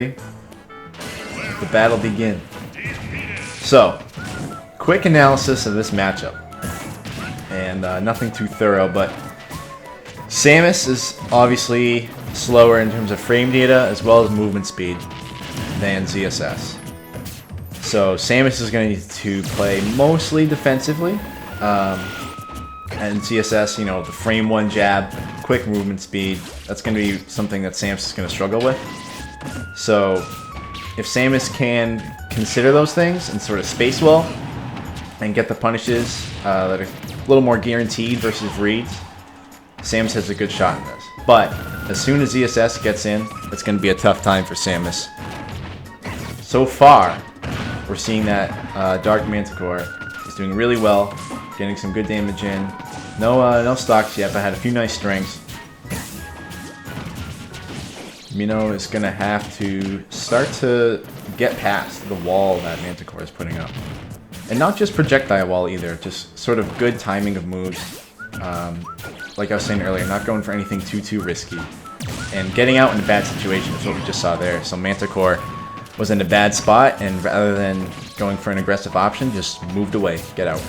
Let the battle begin. So, quick analysis of this matchup. And nothing too thorough, but Samus is obviously slower in terms of frame data as well as movement speed than ZSS. So Samus is going to need to play mostly defensively. And ZSS, you know, the frame one jab, quick movement speed, that's going to be something that Samus is going to struggle with. So if Samus can consider those things and sort of space well and get the punishes that are a little more guaranteed versus reads, Samus has a good shot in this. But as soon as ZSS gets in, it's going to be a tough time for Samus. So far, we're seeing that Dark Manticore is doing really well, getting some good damage in. No stocks yet, but had a few nice strings. Minnow is going to have to start to get past the wall that Manticore is putting up. And not just projectile wall either, just sort of good timing of moves. Like I was saying earlier, not going for anything too risky. And getting out in a bad situation is what we just saw there. So Manticore was in a bad spot, and rather than going for an aggressive option, just moved away. Get out.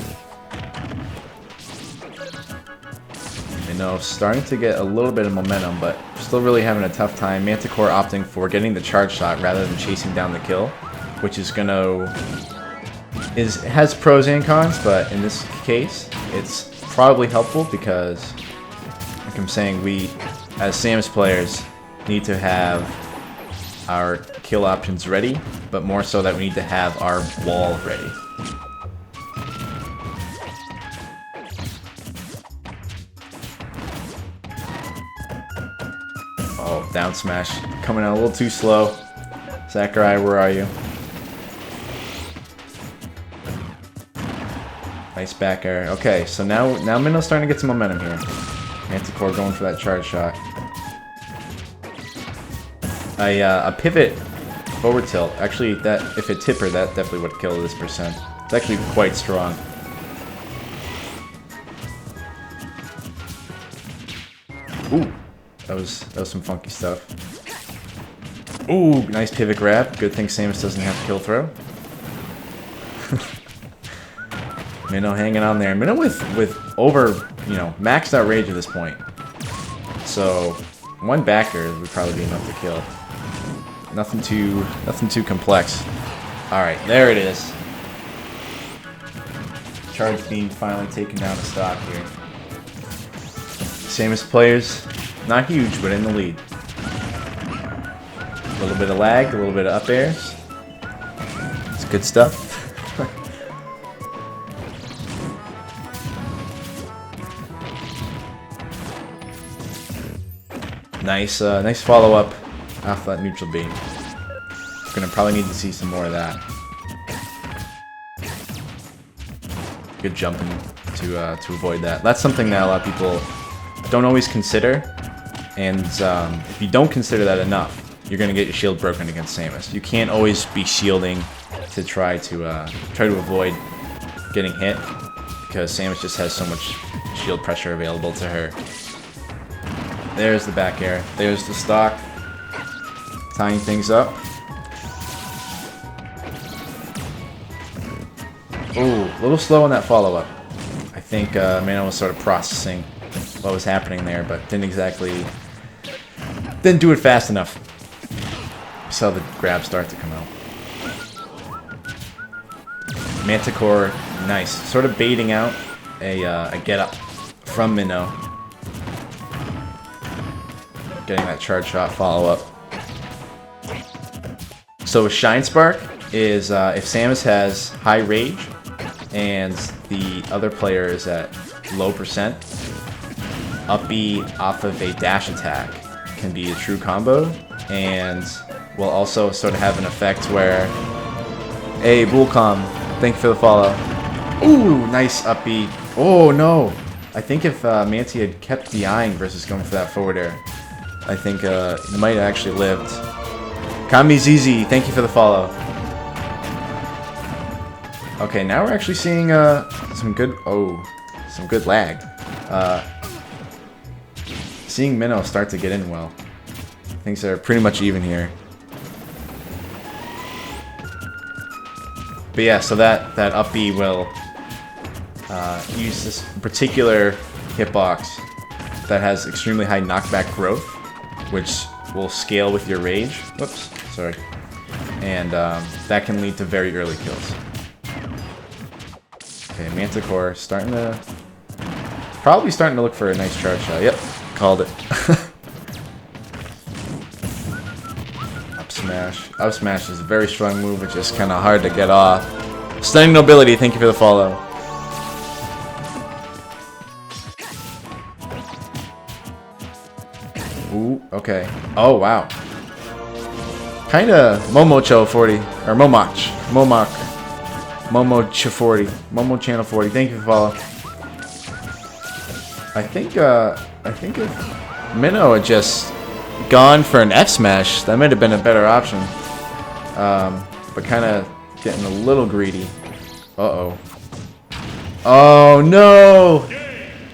Minnow starting to get a little bit of momentum, but still really having a tough time. Manticore opting for getting the charge shot rather than chasing down the kill, which is has pros and cons, but in this case, it's probably helpful because, like I'm saying, we, as Samus players, need to have our kill options ready, but more so that we need to have our wall ready. Oh, down smash. Coming out a little too slow. Sakurai, where are you? Nice back air. Okay, so now Minnow's starting to get some momentum here. Manticore going for that charge shot. A pivot forward tilt. Actually, that if it tipper, that definitely would kill this percent. It's actually quite strong. Ooh, that was some funky stuff. Ooh, nice pivot grab. Good thing Samus doesn't have kill throw. Minnow hanging on there. Minnow with over, you know, maxed out rage at this point. So one backer would probably be enough to kill. Nothing too complex. Alright, there it is. Charge beam finally taken down to stock here. Samus players, not huge, but in the lead. A little bit of lag, a little bit of up airs. It's good stuff. Nice follow-up off that neutral beam. Gonna probably need to see some more of that. Good jumping to avoid that. That's something that a lot of people don't always consider, and if you don't consider that enough, you're gonna get your shield broken against Samus. You can't always be shielding to try to avoid getting hit, because Samus just has so much shield pressure available to her. There's the back air. There's the stock. Tying things up. Ooh, a little slow on that follow-up. I think Minnow was sort of processing what was happening there, but didn't do it fast enough. Saw the grab start to come out. Manticore, nice. Sort of baiting out a get-up from Minnow. Getting that charge shot follow-up. So Shine Spark is if Samus has high rage and the other player is at low percent, up B off of a dash attack can be a true combo, and will also sort of have an effect where, hey, Bullcom, thank you for the follow. Ooh, nice up B. Oh no! I think if Manti had kept DIing versus going for that forward air, I think he might have actually lived. Kami ZZ, thank you for the follow. Okay, now we're actually seeing some good lag. Seeing Minnow start to get in well. Things are pretty much even here. But yeah, so that up B will use this particular hitbox that has extremely high knockback growth, which will scale with your rage. Whoops, sorry. And that can lead to very early kills. Okay, Manticore probably starting to look for a nice charge shot. Yep, called it. Up smash. Up smash is a very strong move, which is kind of hard to get off. Stunning Nobility, thank you for the follow. Ooh, okay. Oh, wow. Kinda Momocho 40, or Momoch. Momoch 40. Momo Channel 40, thank you for the follow. I think if Minnow had just gone for an F smash, that might have been a better option. But kind of getting a little greedy. Uh-oh. Oh, no!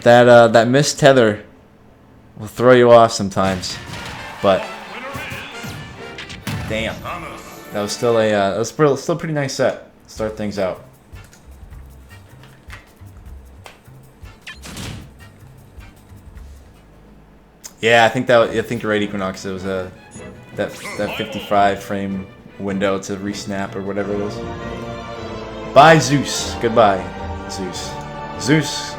That missed tether will throw you off sometimes. But damn, that was still still a pretty nice set. Start things out. Yeah, I think you're right, Equinox. It was that 55 frame window to resnap or whatever it is. Bye, Zeus. Goodbye, Zeus. Zeus.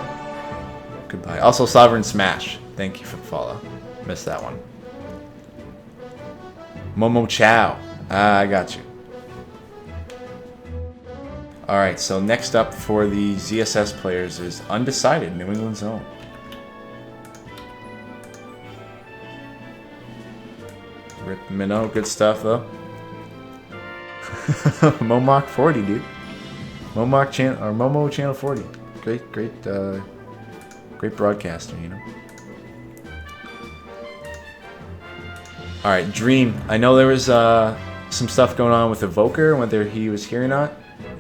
Goodbye. Also, Sovereign Smash. Thank you for the follow. Missed that one. Momo Chow. I got you. Alright, so next up for the ZSS players is Undecided, New England Zone. Rip Minnow, good stuff though. Momoch 40, dude. Momoch channel or Momo Channel 40. Great broadcaster, you know. Alright, Dream. I know there was some stuff going on with Evoker, whether he was here or not.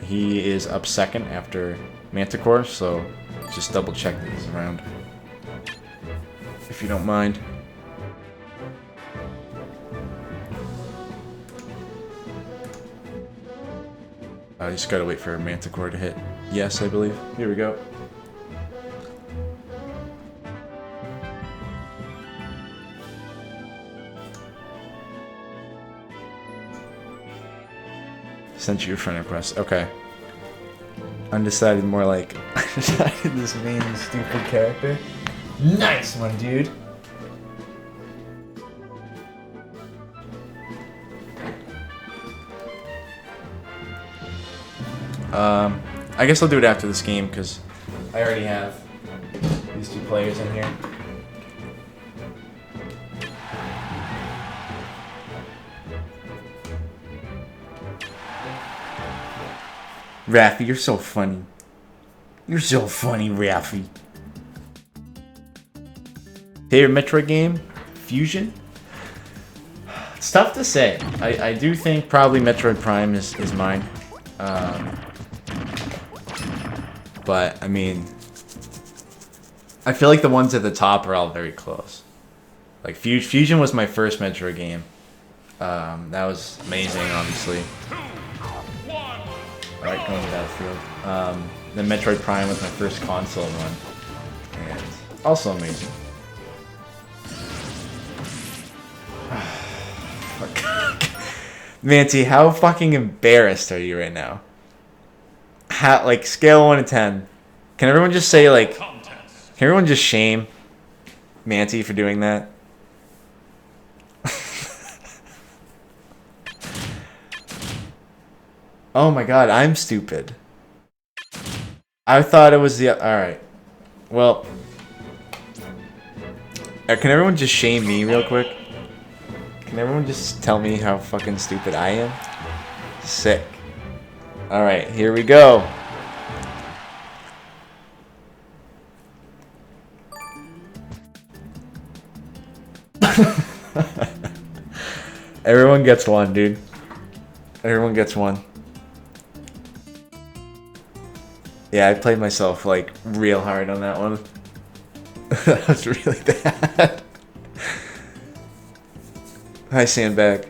He is up second after Manticore, so just double check that he's around. If you don't mind. I just gotta wait for Manticore to hit. Yes, I believe. Here we go. Sent you a friend request. Okay. Undecided, more like undecided. This main stupid character. Nice one, dude. I guess I'll do it after this game because I already have these two players in here. Raffy, you're so funny. You're so funny, Raffy. Favorite Metroid game? Fusion? It's tough to say. I do think probably Metroid Prime is mine. But, I mean, I feel like the ones at the top are all very close. Like, Fusion was my first Metroid game. That was amazing, obviously. Alright, going to Battlefield. Then Metroid Prime was my first console run. And also amazing. Manti, how fucking embarrassed are you right now? How, like, scale 1 to 10. Can everyone just say, like... Can everyone just shame Manti for doing that? Oh my god, I'm stupid. I thought it was the... Alright. Well... Can everyone just shame me real quick? Can everyone just tell me how fucking stupid I am? Sick. Alright, here we go. Everyone gets one, dude. Everyone gets one. Yeah, I played myself, like, real hard on that one. That was really bad. Hi, Sandbag.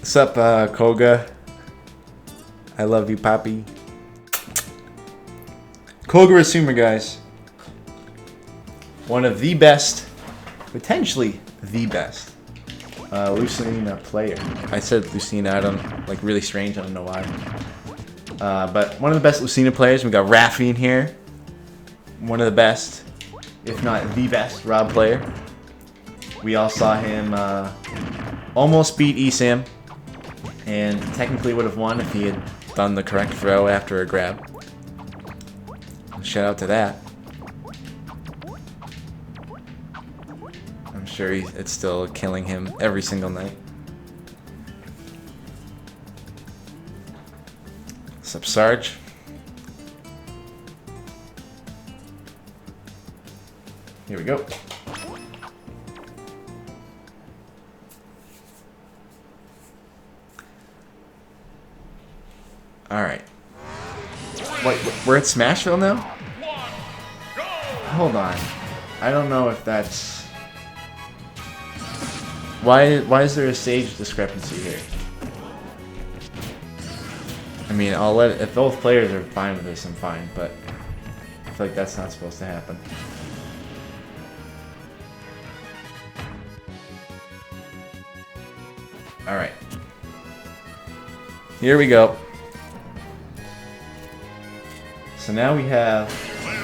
What's up, Koga? I love you, Poppy. Koga Resumer, guys. One of the best, potentially the best, Lucina player. I said Lucina, I don't, like, really strange, I don't know why. But one of the best Lucina players. We got Raffi in here. One of the best, if not the best, Rob player. We all saw him almost beat Esam, and technically would have won if he had done the correct throw after a grab. Shout out to that. I'm sure it's still killing him every single night. What's up, Sarge? Here we go. Alright. Wait, we're at Smashville now? Hold on. I don't know if that's... Why is there a stage discrepancy here? I mean, I'll let... If both players are fine with this, I'm fine, but... I feel like that's not supposed to happen. Alright. Here we go. So now we have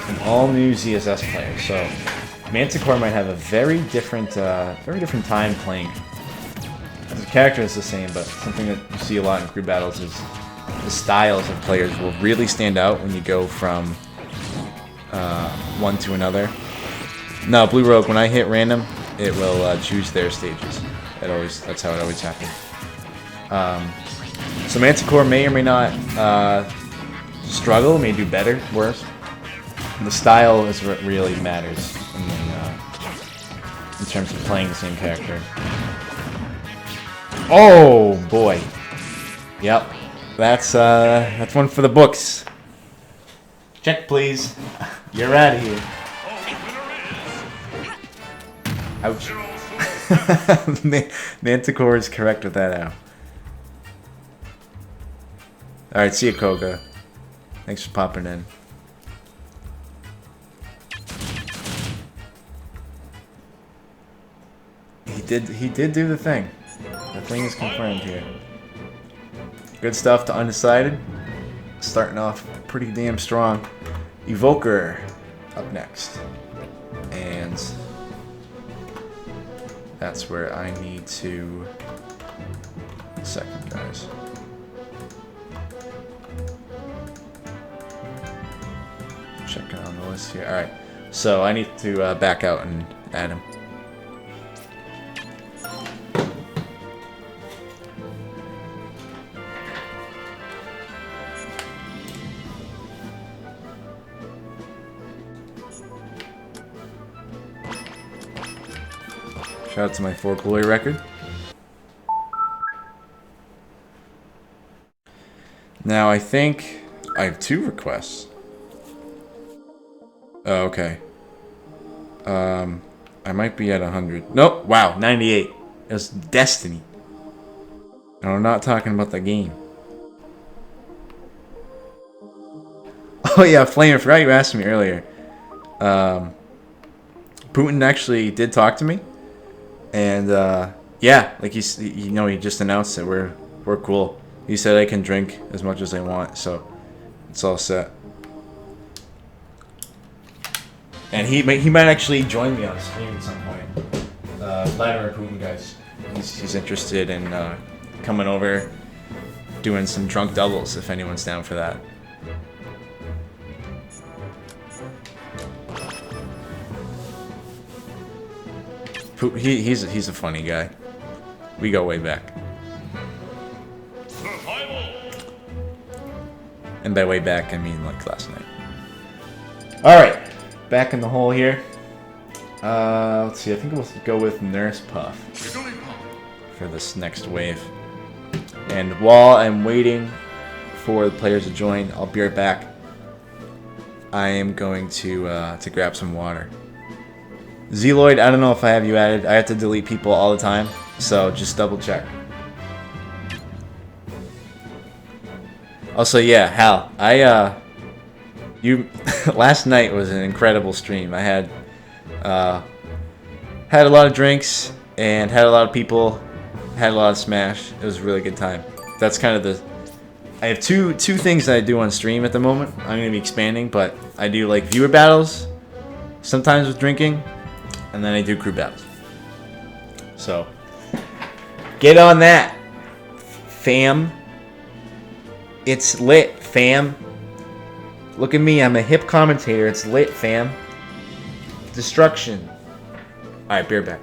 an all-new ZSS player. So Manticore might have a very different time playing. The character is the same, but something that you see a lot in group battles is the styles of players will really stand out when you go from one to another. No, Blue Rogue, when I hit random, it will choose their stages. That's how it always happens. So Manticore may or may not struggle, may do better, worse. The style is what really matters in terms of playing the same character. Oh boy! Yep, that's one for the books. Check, please. You're out of here. Ouch. Manticore is correct with that now. Alright, see you, Koga. Thanks for popping in. He did do the thing. The thing is confirmed here. Good stuff to Undecided. Starting off pretty damn strong. Evoker up next. And that's where I need to... A second, guys. Checking on the list here. Alright, so I need to back out and add him. Shout out to my 4 Glory record. Now I think I have 2 requests. Oh, okay. I might be at 100. Nope. Wow, 98. It was Destiny. And I'm not talking about the game. Oh yeah, Flame. I forgot you asked me earlier. Putin actually did talk to me, and yeah, like he just announced that we're cool. He said I can drink as much as I want, so it's all set. And he might actually join me on stream at some point. Vladimir Putin, guys. He's interested in coming over, doing some drunk doubles if anyone's down for that. He's a funny guy. We go way back. And by way back, I mean like last night. Alright. Back in the hole here. Let's see, I think we'll go with Nurse Puff for this next wave. And while I'm waiting for the players to join, I'll be right back. I am going to grab some water. Zeloid, I don't know if I have you added. I have to delete people all the time, so just double check. Also, yeah, Hal, you last night was an incredible stream. I had a lot of drinks and had a lot of people, had a lot of Smash. It was a really good time. That's kind of the. I have two things that I do on stream at the moment. I'm gonna be expanding, but I do like viewer battles, sometimes with drinking, and then I do crew battles. So get on that, fam. It's lit, fam. Look at me, I'm a hip commentator. It's lit, fam. Destruction. Alright, beer back.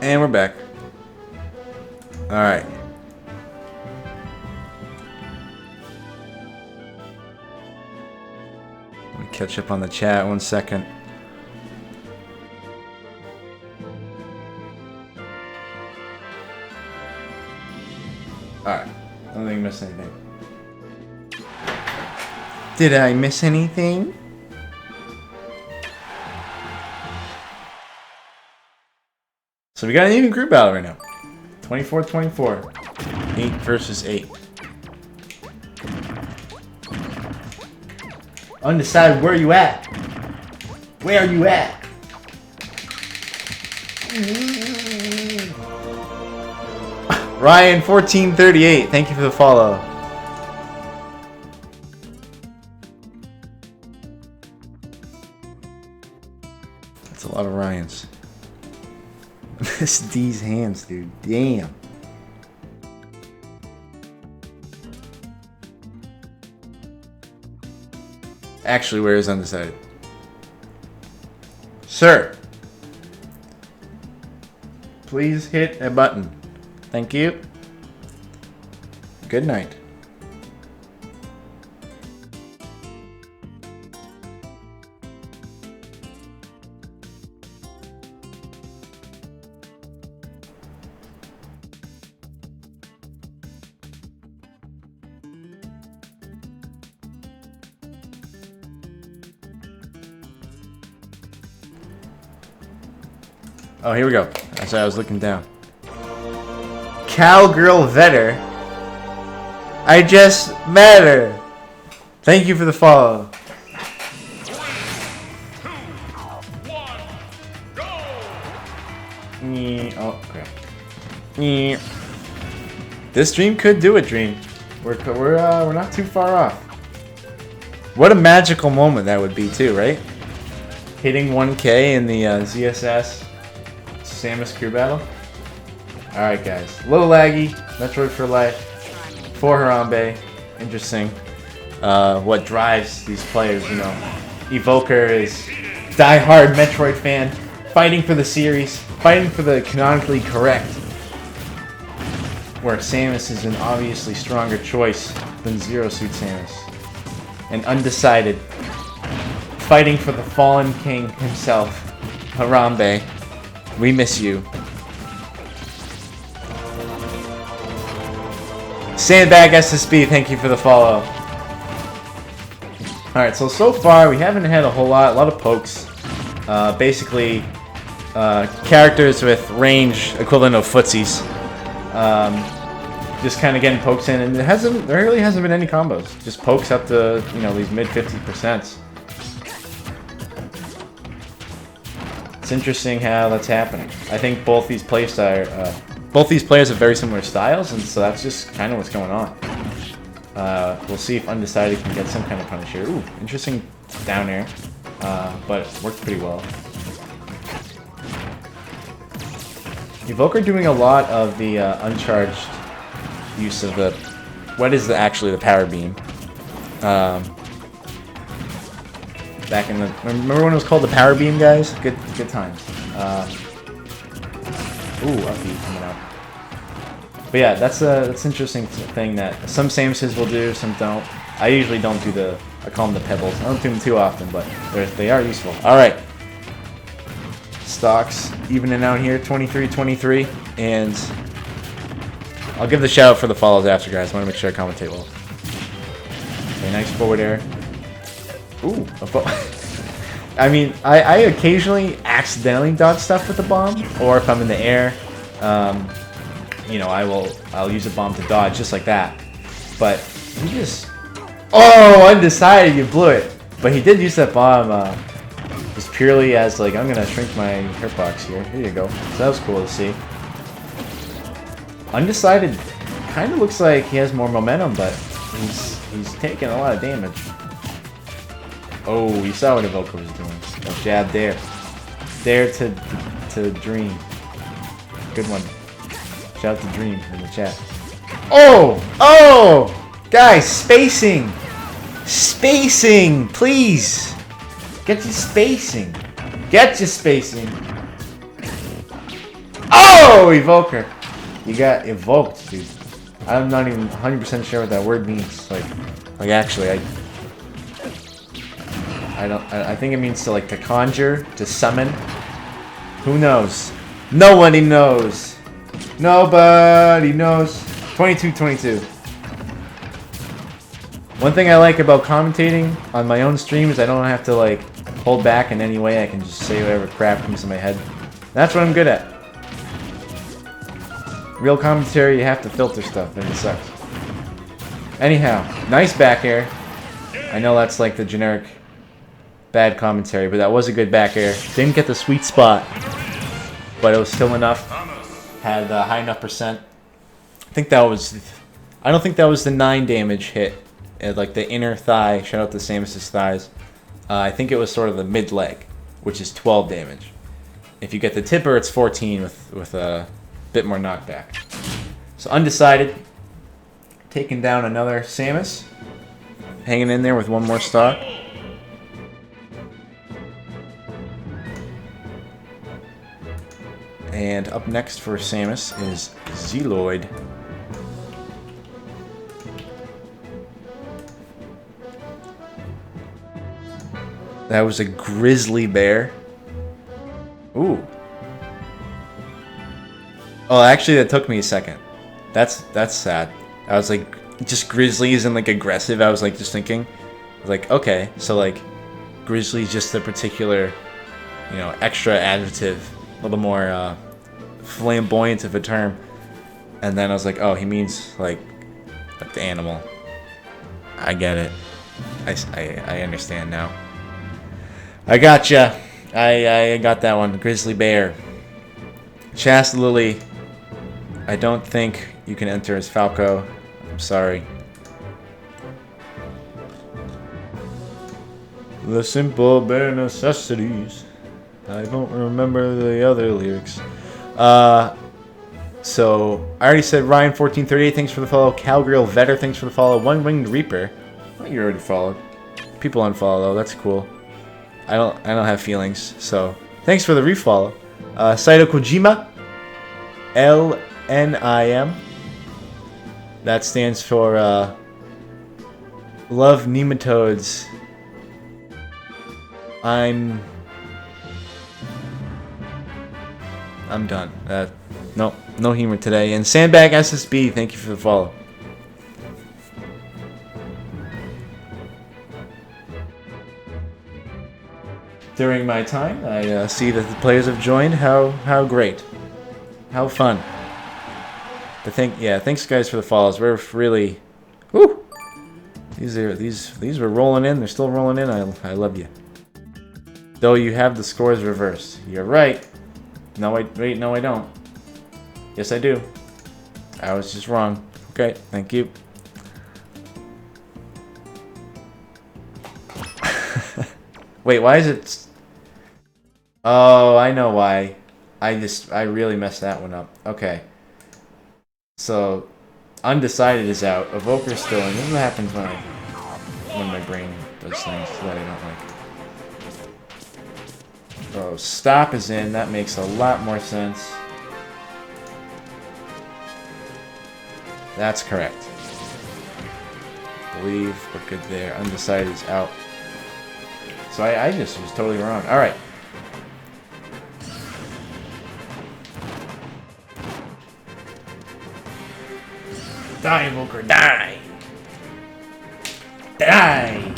And we're back. Alright. Let me catch up on the chat 1 second. Alright. I don't think I missed anything. Did I miss anything? So we got an even group battle right now. 24-24. 8 versus 8. Undecided, where are you at? Where are you at? Ryan 1438, thank you for the follow. That's a lot of Ryans. Miss D's hands, dude. Damn. Actually, where is undecided? Sir, please hit a button. Thank you. Good night. Oh, here we go. I said I was looking down. Cowgirl Vetter. I just met her. Thank you for the follow. 3, 2, 1, go! Oh, crap. This dream could do it, dream. We're not too far off. What a magical moment that would be, too, right? hitting 1K in the ZSS Samus crew battle. Alright guys, a little laggy, Metroid for life, for Harambe, interesting. What drives these players, you know. Evoker is die-hard Metroid fan, fighting for the series, fighting for the canonically correct. Where Samus is an obviously stronger choice than Zero Suit Samus. And undecided, fighting for the fallen king himself, Harambe. We miss you. Sandbag SSB, thank you for the follow. Alright, so far we haven't had a lot of pokes. Basically, characters with range equivalent of footsies. Just kind of getting pokes in, and there really hasn't been any combos. Just pokes up to, you know, these mid 50%. It's interesting how that's happening. I think both these players have very similar styles, and so that's just kind of what's going on. We'll see if Undecided can get some kind of punish here. Ooh, interesting down air, but it worked pretty well. Evoker doing a lot of the uncharged use of the... What is actually the power beam? Back in the... Remember when it was called the power beam, guys? Good times. Ooh, upbeat coming out. But yeah, that's an interesting thing that some Samuses will do, some don't. I usually don't do the... I call them the pebbles. I don't do them too often, but they are useful. Alright. Stocks evening out here, 23-23, and I'll give the shout out for the follows after, guys. I want to make sure I commentate well. Okay, nice forward air. Ooh, I mean, I occasionally accidentally dodge stuff with the bomb, or if I'm in the air, you know, I'll use a bomb to dodge just like that. But he just, oh, Undecided, you blew it. But he did use that bomb just purely as like, I'm gonna shrink my hitbox here. Here you go. So that was cool to see. Undecided kind of looks like he has more momentum, but he's taking a lot of damage. Oh, you saw what Evoker was doing. A jab there. Dare to dream. Good one. Shout out to Dream in the chat. Oh! Oh! Guys, spacing! Spacing! Please! Get your spacing! Get your spacing! Oh! Evoker! You got evoked, dude. I'm not even 100% sure what that word means. Like actually, I think it means to conjure, to summon. Who knows? Nobody knows. Nobody knows. 22-22. One thing I like about commentating on my own stream is I don't have to hold back in any way. I can just say whatever crap comes to my head. That's what I'm good at. Real commentary, you have to filter stuff, and it sucks. Anyhow, nice back air. I know that's like the generic bad commentary, but that was a good back air. Didn't get the sweet spot, but it was still enough. Had a high enough percent. I don't think that was the 9 damage hit. Like the inner thigh. Shout out to Samus's thighs. I think it was sort of the mid leg, which is 12 damage. If you get the tipper, it's 14 with a bit more knockback. So Undecided, taking down another Samus, hanging in there with one more stock. And up next for Samus is Zealoid. That was a grizzly bear. Ooh. Oh, actually, that took me a second. That's sad. I was like, just grizzlies and aggressive. I was just thinking, okay, so grizzly's just a particular, extra adjective, a little more flamboyant of a term. And then I was like, oh, he means like the animal. I get it. I understand now. I gotcha. I got that one. Grizzly bear. Chast Lily. I don't think you can enter as Falco. I'm sorry. The simple bare necessities. I don't remember the other lyrics. So I already said Ryan1438, thanks for the follow. Cowgirl Vetter, thanks for the follow. One Winged Reaper. Oh, you already followed. People unfollow though, that's cool. I don't have feelings, so thanks for the refollow. Saito Kojima, LNIM. That stands for Love Nematodes. I'm done. No humor today. And Sandbag SSB, thank you for the follow. During my time, I see that the players have joined. How great. How fun. Thanks guys for the follows. We're really, woo. These were rolling in. They're still rolling in. I love you. Though you have the scores reversed. You're right. No, wait, no, I don't. Yes, I do. I was just wrong. Okay, thank you. Wait, why is it? Oh, I know why. I really messed that one up. Okay. So, Undecided is out. Evoker's still in. This is what happens when my brain does things that I don't like. Oh, Stop is in. That makes a lot more sense. That's correct. I believe we're good there. Undecided is out. So I just was totally wrong. Alright. Die, Evoker, die! Die!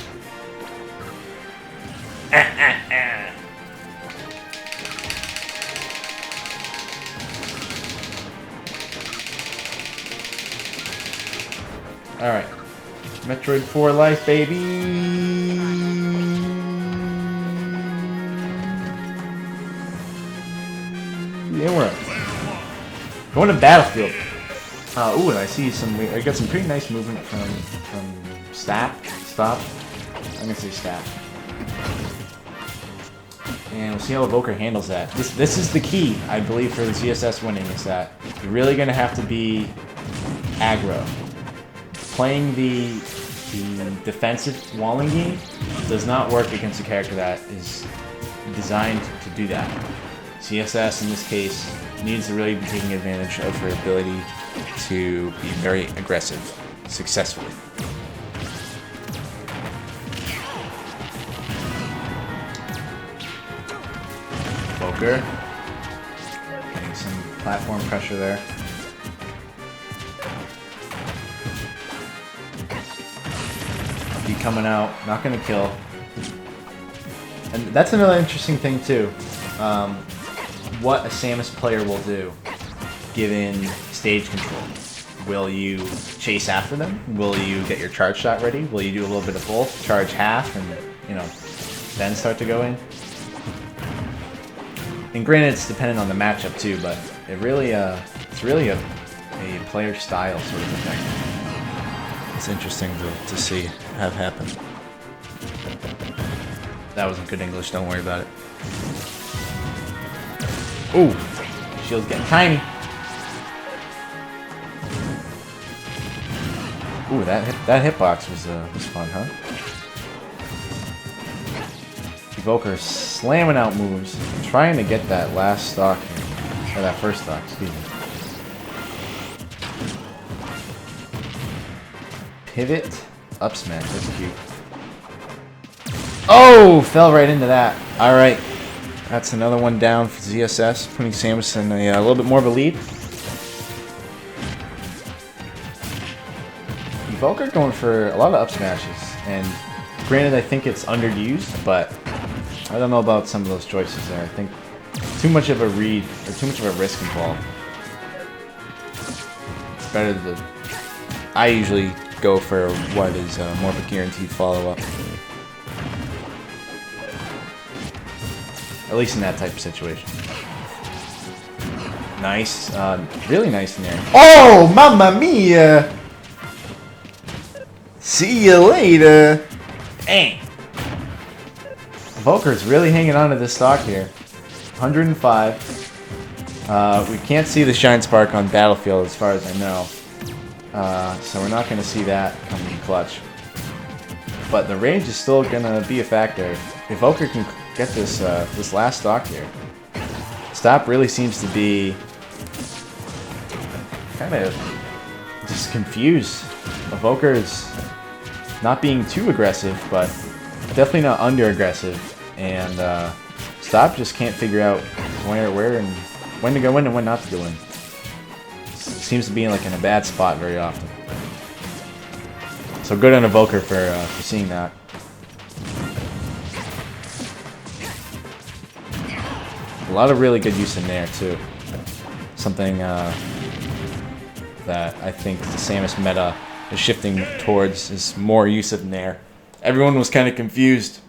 Alright. Metroid 4 life, baby! Yeah, we're up. Going to Battlefield. Ooh, and I see I got some pretty nice movement from Stop. I'm gonna say Stop. And we'll see how Evoker handles that. This is the key, I believe, for the ZSS winning, is that you're really gonna have to be aggro. Playing the defensive walling game does not work against a character that is designed to do that. CSS, in this case, needs to really be taking advantage of her ability to be very aggressive, successfully. Poker. Getting some platform pressure there. Be coming out, not gonna kill. And that's another interesting thing too. What a Samus player will do, given stage control. Will you chase after them? Will you get your charge shot ready? Will you do a little bit of both? Charge half and, then start to go in? And granted, it's dependent on the matchup too, but it's really a player style sort of a thing. It's interesting to see have happen. That wasn't good English, don't worry about it. Ooh, shield's getting tiny. Ooh, that hitbox was fun, huh? Evoker slamming out moves, trying to get that last stock, or that first stock, excuse me. Pivot, up smash, that's cute. Oh, fell right into that. All right. That's another one down for ZSS, putting Samus in a little bit more of a lead. Evoker going for a lot of up smashes, and granted I think it's underused, but I don't know about some of those choices there. I think too much of a read, or too much of a risk involved. It's better to... I usually go for what is more of a guaranteed follow-up. At least in that type of situation. Nice. Really nice in there. Oh, mamma mia! See you later! Dang. Volker's really hanging on to this stock here. 105. We can't see the Shine Spark on Battlefield as far as I know. So we're not going to see that coming in clutch. But the range is still going to be a factor. If Volker can get this this last stock here. Stop really seems to be kind of just confused. Volker is not being too aggressive, but definitely not under aggressive. And Stop just can't figure out where and when to go in and when not to go in. Seems to be in a bad spot very often. So good on Evoker for seeing that. A lot of really good use in there too. Something that I think the Samus meta is shifting towards is more use of Nair. Everyone was kind of confused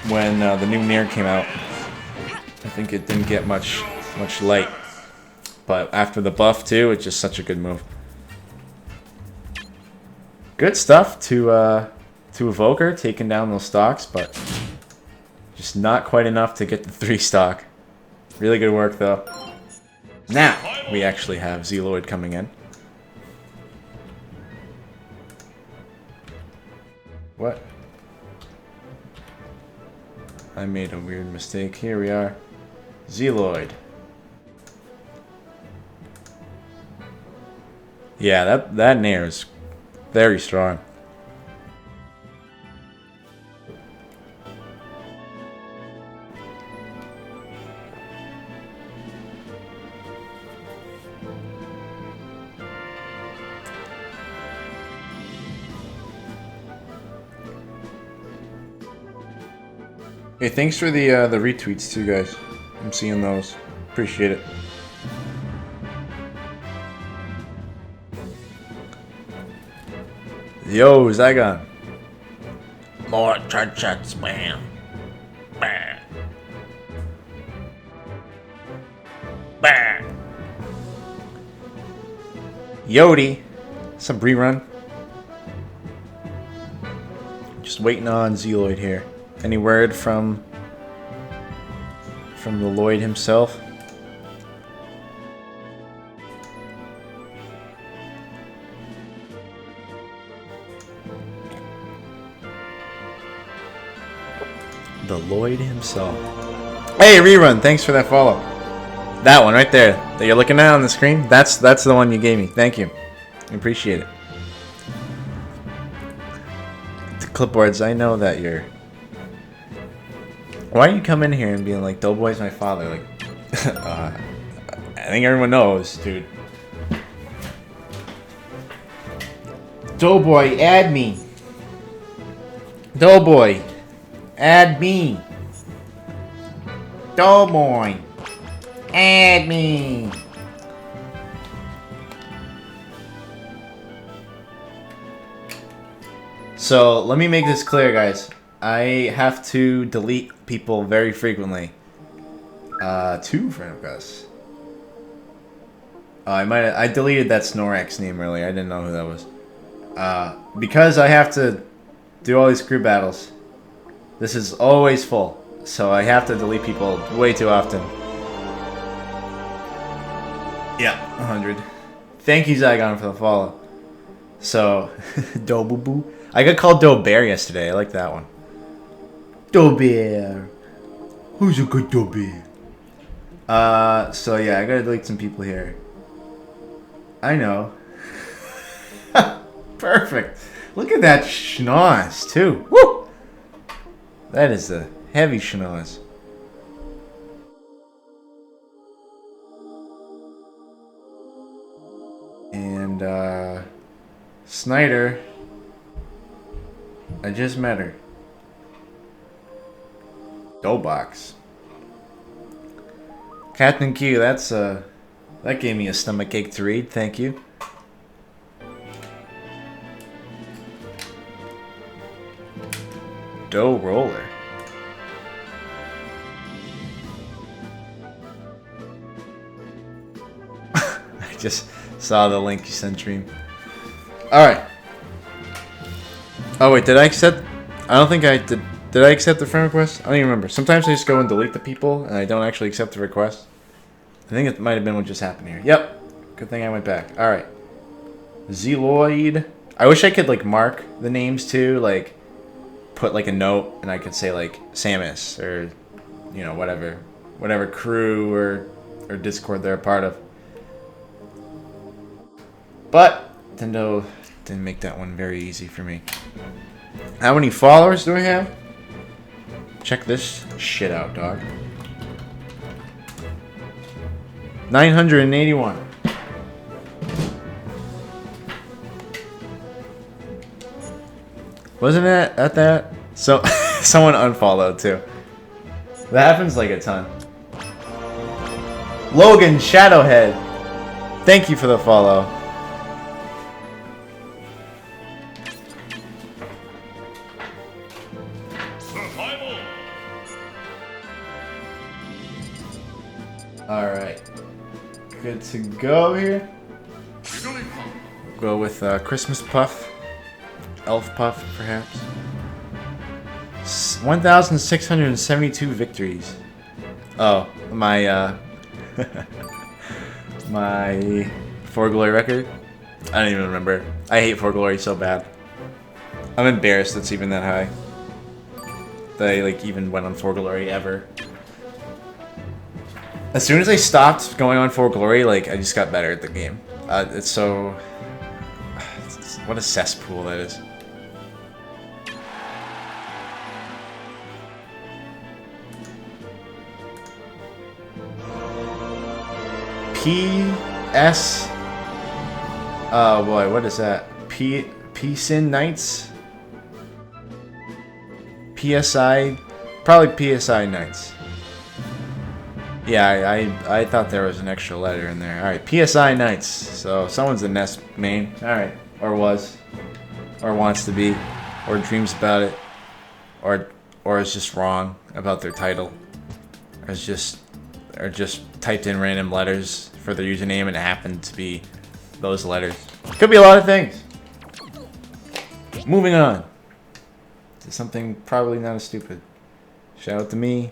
when the new Nair came out. I think it didn't get much light. But after the buff too, it's just such a good move. Good stuff to Evoker, taking down those stocks, but just not quite enough to get the 3 stock. Really good work though. Now we actually have Zealoid coming in. What? I made a weird mistake. Here we are. Zealoid. Yeah, that Nair is very strong. Hey, thanks for the retweets too, guys. I'm seeing those. Appreciate it. Yo, Zygon. More chat spam. Bah. Bah. Yodi. Some rerun. Just waiting on Zealoid here. Any word from the Lloyd himself? The Lloyd himself. Hey, rerun! Thanks for that follow. That one right there that you're looking at on the screen. That's the one you gave me. Thank you. I appreciate it. The clipboards. I know that you're. Why do you come in here and being like, Doeboy's my father? Like, I think everyone knows, dude. Doeboy, add me. Doeboy, add me. Doeboy, add me. So, let me make this clear, guys. I have to delete people very frequently. 2 friend requests. I deleted that Snorax name earlier. I didn't know who that was. Because I have to do all these crew battles. This is always full, so I have to delete people way too often. Yeah, 100. Thank you, Zygon, for the follow. So, Dobubu. I got called Dobear yesterday. I like that one. Dobear. Who's a good Dobear? So yeah, I gotta delete some people here. I know. Perfect. Look at that schnoz, too. Woo! That is a heavy schnoz. And, Snyder. I just met her. Doughbox. Captain Q, that's that gave me a stomach ache to read, thank you. Dough roller. I just saw the link you sent, Dream. Alright. Oh wait, did I set? I don't think I did Did I accept the friend request? I don't even remember. Sometimes I just go and delete the people, and I don't actually accept the request. I think it might have been what just happened here. Yep. Good thing I went back. Alright. Zeloid. I wish I could, like, mark the names, too. Like, put, like, a note, and I could say, like, Samus, or, you know, whatever. Whatever crew or Discord they're a part of. But Nintendo didn't make that one very easy for me. How many followers do I have? Check this shit out, dog. 981. Wasn't it at that? So someone unfollowed too. That happens like a ton. Logan Shadowhead. Thank you for the follow. Survival. Alright. Good to go here. Go with Christmas Puff. Elf Puff, perhaps. 1,672 victories. Oh, my, my For Glory record? I don't even remember. I hate For Glory so bad. I'm embarrassed it's even that high. That I, like, even went on For Glory ever. As soon as I stopped going on For Glory, like, I just got better at the game. It's so... what a cesspool that is. P.S. Oh boy, what is that? P-Sin Knights? PSI? Probably PSI Knights. Yeah, I thought there was an extra letter in there. Alright, PSI Knights. So, someone's a Nest main. Alright. Or was. Or wants to be. Or dreams about it. Or is just wrong about their title. Or just typed in random letters for their username and it happened to be those letters. Could be a lot of things. Moving on to something probably not as stupid. Shout out to me.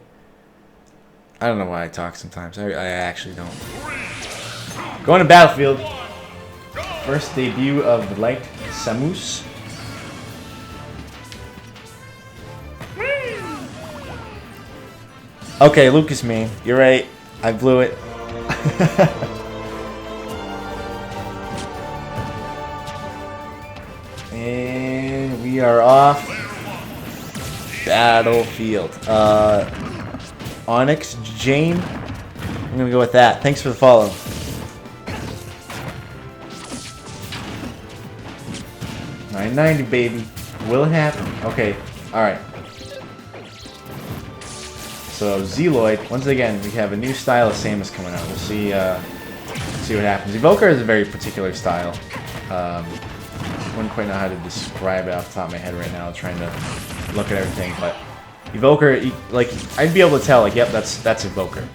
I don't know why I talk sometimes. I actually don't. Going to Battlefield. First debut of the light Samus. Okay, Lucas main. You're right. I blew it. And we are off. Battlefield. Onyx Jane. I'm gonna go with that. Thanks for the follow. $9.90, baby. Will it happen? Okay. Alright. So, Zeloid. Once again, we have a new style of Samus coming out. We'll see what happens. Evoker is a very particular style. Wouldn't quite know how to describe it off the top of my head right now, trying to look at everything, but Evoker, like, I'd be able to tell, like, yep, that's Evoker.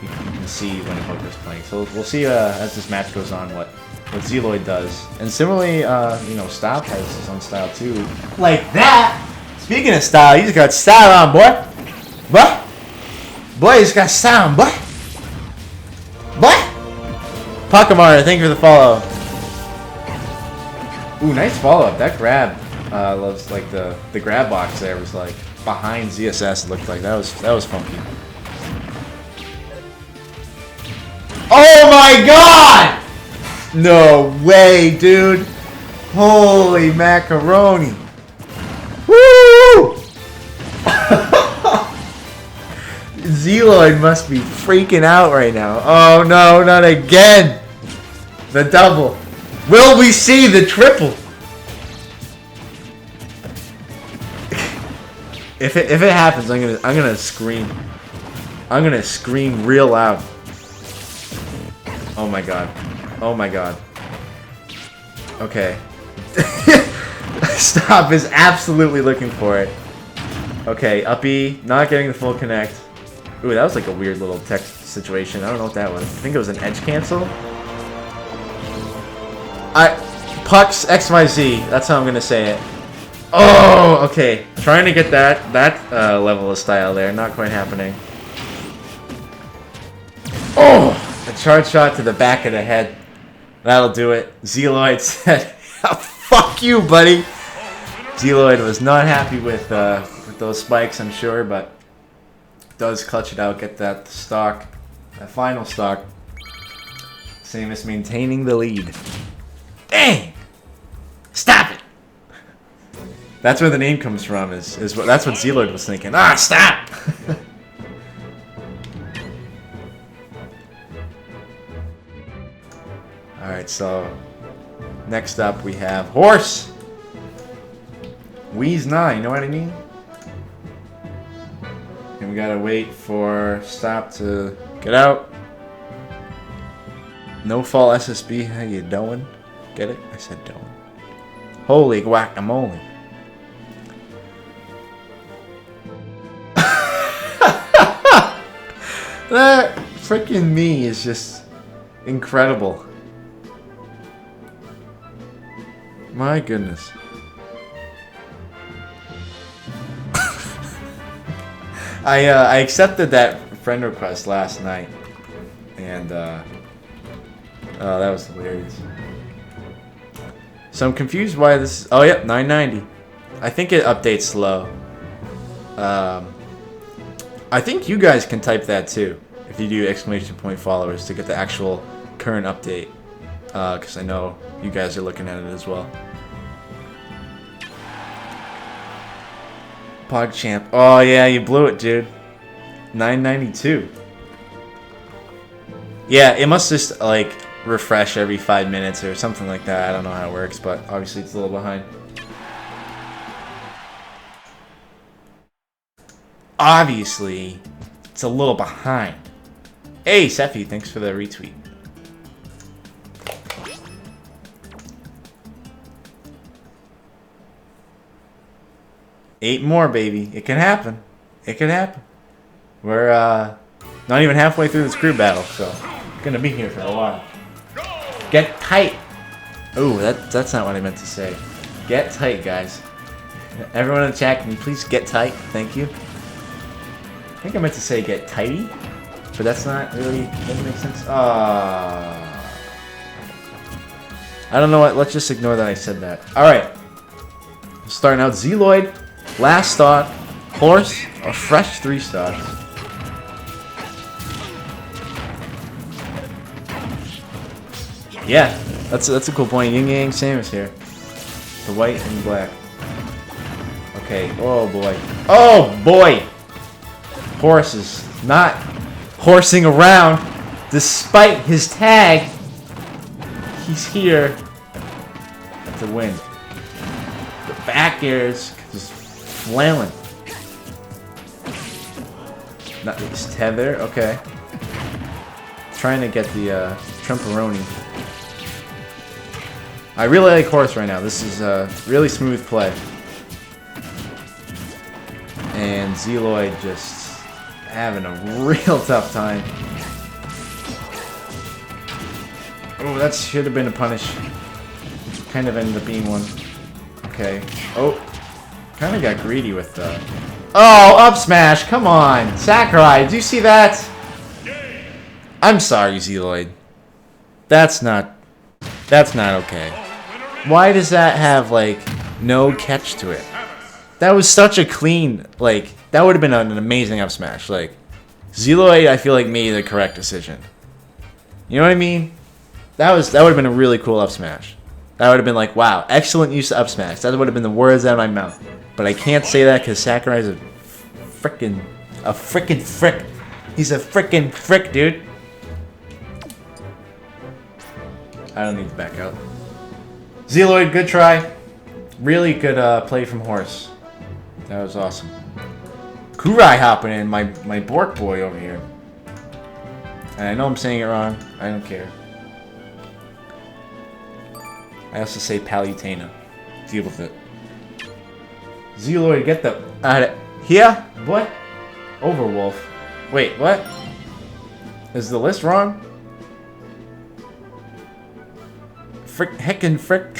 You can see when Evoker's playing. So we'll see as this match goes on what Zeloid does. And similarly, you know, Stop has his own style too. Like that! Speaking of style, you just got style on, boy! Boy! Boy, you just got style on, boy! Boy! Pokemon, thank you for the follow. Ooh, nice follow-up. That grab loves, like, the grab box there was, like, behind ZSS, it looked like. That was funky. Oh my god! No way, dude. Holy macaroni. Woo! Zeloid must be freaking out right now. Oh no, not again. The double. Will we see the triple? If it happens, I'm gonna scream. I'm gonna scream real loud. Oh my god. Oh my god. Okay. Stop is absolutely looking for it. Okay, up E, not getting the full connect. Ooh, that was like a weird little text situation. I don't know what that was. I think it was an edge cancel. Pucks XYZ. That's how I'm gonna say it. Oh, okay. Trying to get that level of style there. Not quite happening. Oh! A charge shot to the back of the head. That'll do it. Zealoid said, fuck you, buddy. Zealoid was not happy with those spikes, I'm sure, but does clutch it out, get that stock, that final stock. Samus maintaining the lead. Dang! Stop it! That's where the name comes from. That's what Zealoid was thinking. Ah, stop! All right, so next up we have Horse. Wheeze 9, you know what I mean? And we gotta wait for Stop to get out. No fall SSB, how you doing? Get it? I said doing. Holy guacamole. That freaking me is just incredible. My goodness. I accepted that friend request last night, and oh, that was hilarious. So I'm confused why this. Oh yep, 990. I think it updates slow. I think you guys can type that too if you do exclamation point followers to get the actual current update. Because I know you guys are looking at it as well. PogChamp. Oh yeah, you blew it, dude. 992. Yeah, it must just like refresh every 5 minutes or something like that. I don't know how it works, but obviously it's a little behind. Obviously, it's a little behind. Hey, Sephi, thanks for the retweet. Eight more, baby. It can happen. It can happen. We're not even halfway through this crew battle, so gonna be here for a while. Get tight. Oh, that's not what I meant to say. Get tight, guys. Everyone in the chat, can you please get tight? Thank you. I think I meant to say get tighty, but that's not really, doesn't make sense. I don't know what, let's just ignore that I said that. Alright. Starting out, Zealoid, last stock, Horse, a fresh 3 stocks. Yeah, that's a cool point. Yin Yang Samus here. The white and the black. Okay, oh boy. Oh boy! Horse is not horsing around despite his tag. He's here to win. The back air is just flailing. Not his tether, okay. Trying to get the Trumperoni. I really like Horse right now. This is a really smooth play. And Zealoid just having a real tough time. Oh, that should have been a punish. Kind of ended up being one. Okay. Oh, kind of got greedy with the... Oh, up smash! Come on! Sakurai, do you see that? I'm sorry, Zealoid. That's not okay. Why does that have, like, no catch to it? That was such a clean, like, that would have been an amazing up smash. Like, Zealoid, I feel like, made the correct decision. You know what I mean? That would have been a really cool up smash. That would have been like, wow, excellent use of up smash. That would have been the words out of my mouth. But I can't say that because Sakurai's a frickin' frick. He's a frickin' frick, dude. I don't need to back out. Zealoid, good try. Really good play from Horse. That was awesome. Kurai hopping in, my Bork boy over here. And I know I'm saying it wrong. I don't care. I also say Palutena. Deal with it. Zealoid, get the... here? What? Overwolf. Wait, what? Is the list wrong? Frick, heckin' frick.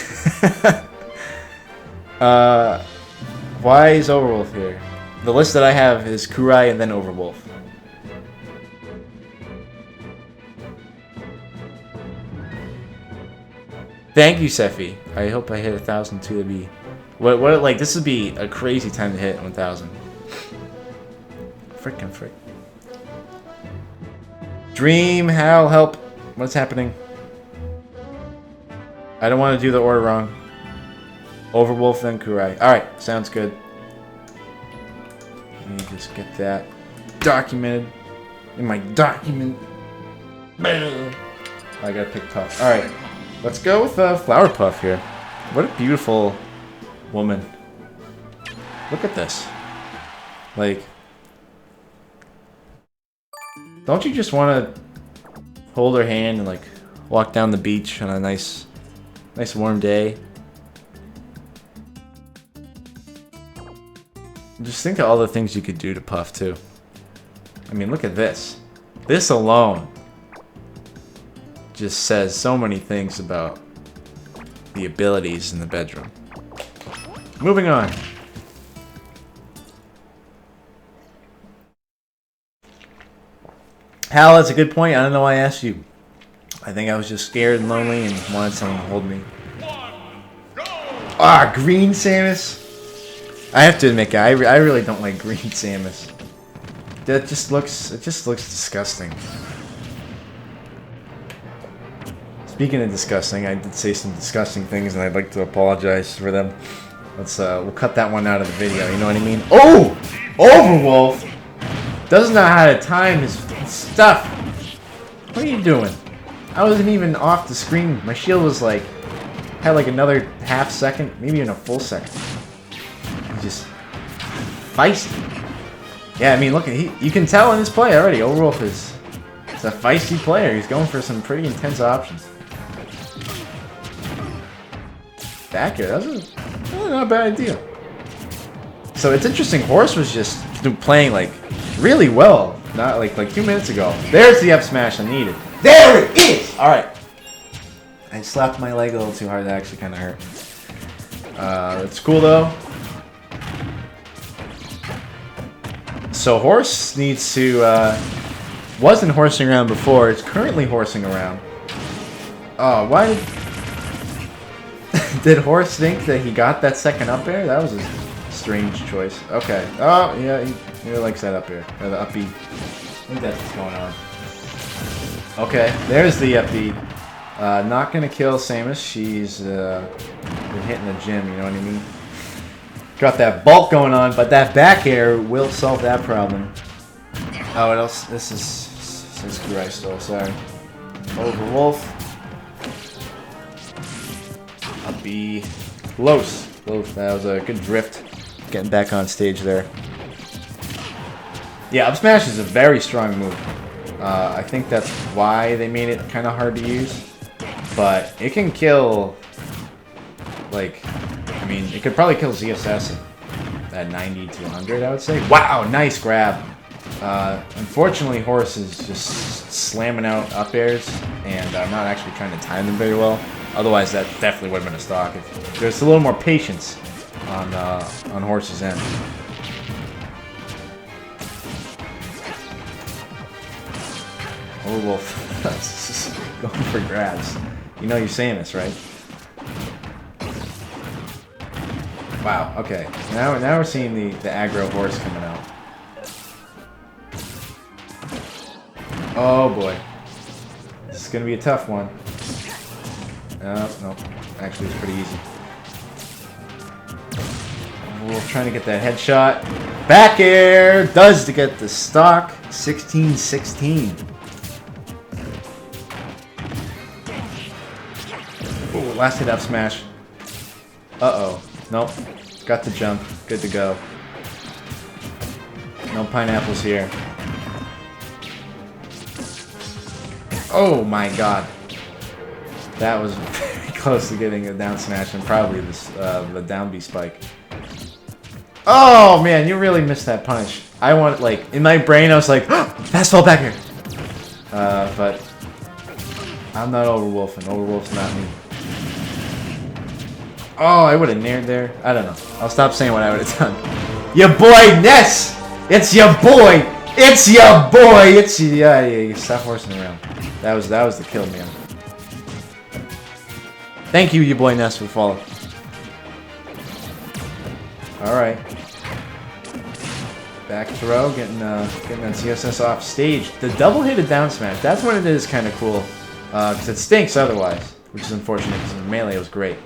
Why is Overwolf here? The list that I have is Kurai and then Overwolf. Thank you, Sephi. I hope I hit 1,000 too. That'd be like this would be a crazy time to hit 1,000. Frick. Dream, Hal, help. What's happening? I don't want to do the order wrong. Overwolf, then Kurai. Alright, sounds good. Let me just get that documented in my document. I gotta pick Puff. Alright, let's go with Flower Puff here. What a beautiful woman. Look at this. Like, don't you just want to hold her hand and like walk down the beach on a nice warm day? Just think of all the things you could do to Puff too. I mean, look at this. This alone just says so many things about the abilities in the bedroom. Moving on. Hal, that's a good point. I don't know why I asked you. I think I was just scared and lonely and wanted someone to hold me. Ah, green Samus. I have to admit, I really don't like green Samus. It just looks disgusting. Speaking of disgusting, I did say some disgusting things, and I'd like to apologize for them. We'll cut that one out of the video. You know what I mean? Oh, Overwolf doesn't know how to time his stuff. What are you doing? I wasn't even off the screen. My shield was like had like another half second, maybe even a full second. He's just feisty. Yeah, I mean, look, you can tell in his play already. Overwolf is a feisty player. He's going for some pretty intense options. Back here, that's really not a bad idea. So it's interesting. Horse was just playing like really well, not like 2 minutes ago. There's the up smash I needed. There it is. All right. I slapped my leg a little too hard. That actually kind of hurt. It's cool though. So Horse needs to wasn't horsing around before. It's currently horsing around. Oh, why did did Horse think that he got that second up air? That was a strange choice. Okay. Oh, yeah, he really likes that up air. Or the up B. I think that's what's going on. Okay, there's the up B. Not gonna kill Samus. She's been hitting the gym, you know what I mean? Got that bulk going on, but that back air will solve that problem. Oh, what else? This is Kurai still, sorry. Overwolf. Up B. Close. That was a good drift. Getting back on stage there. Yeah, up smash is a very strong move. I think that's why they made it kind of hard to use. But it can kill, like, I mean, it could probably kill ZSS at 90 to 100, I would say. Wow, nice grab. Unfortunately, Horse is just slamming out up airs, and I'm not actually trying to time them very well. Otherwise, that definitely would have been a stock. If there's a little more patience on Horse's end. Overwolf, that's just going for grabs. You know you're Samus, right? Wow. Okay. Now we're seeing the aggro Horse coming out. Oh boy, this is gonna be a tough one. No. Actually, it's pretty easy. We're trying to get that headshot. Back air does to get the stock. 16-16. Ooh, last hit up smash. Uh-oh. Nope. Got the jump. Good to go. No pineapples here. Oh my god. That was very close to getting a down smash and probably this, the down B spike. Oh man, you really missed that punish. I want, like, in my brain I was like, fastball back here. But I'm not Overwolf, and Overwolf's not me. Oh, I would have nared there. I don't know. I'll stop saying what I would have done. Your boy Ness! It's your boy! It's your boy! It's yeah, stop horsing around. That was the kill, man. Thank you, your boy Ness, for follow. Alright. Back throw, getting that CSS off stage. The double-hitted down smash, that's when it is kind of cool. Because it stinks otherwise, which is unfortunate because in melee it was great.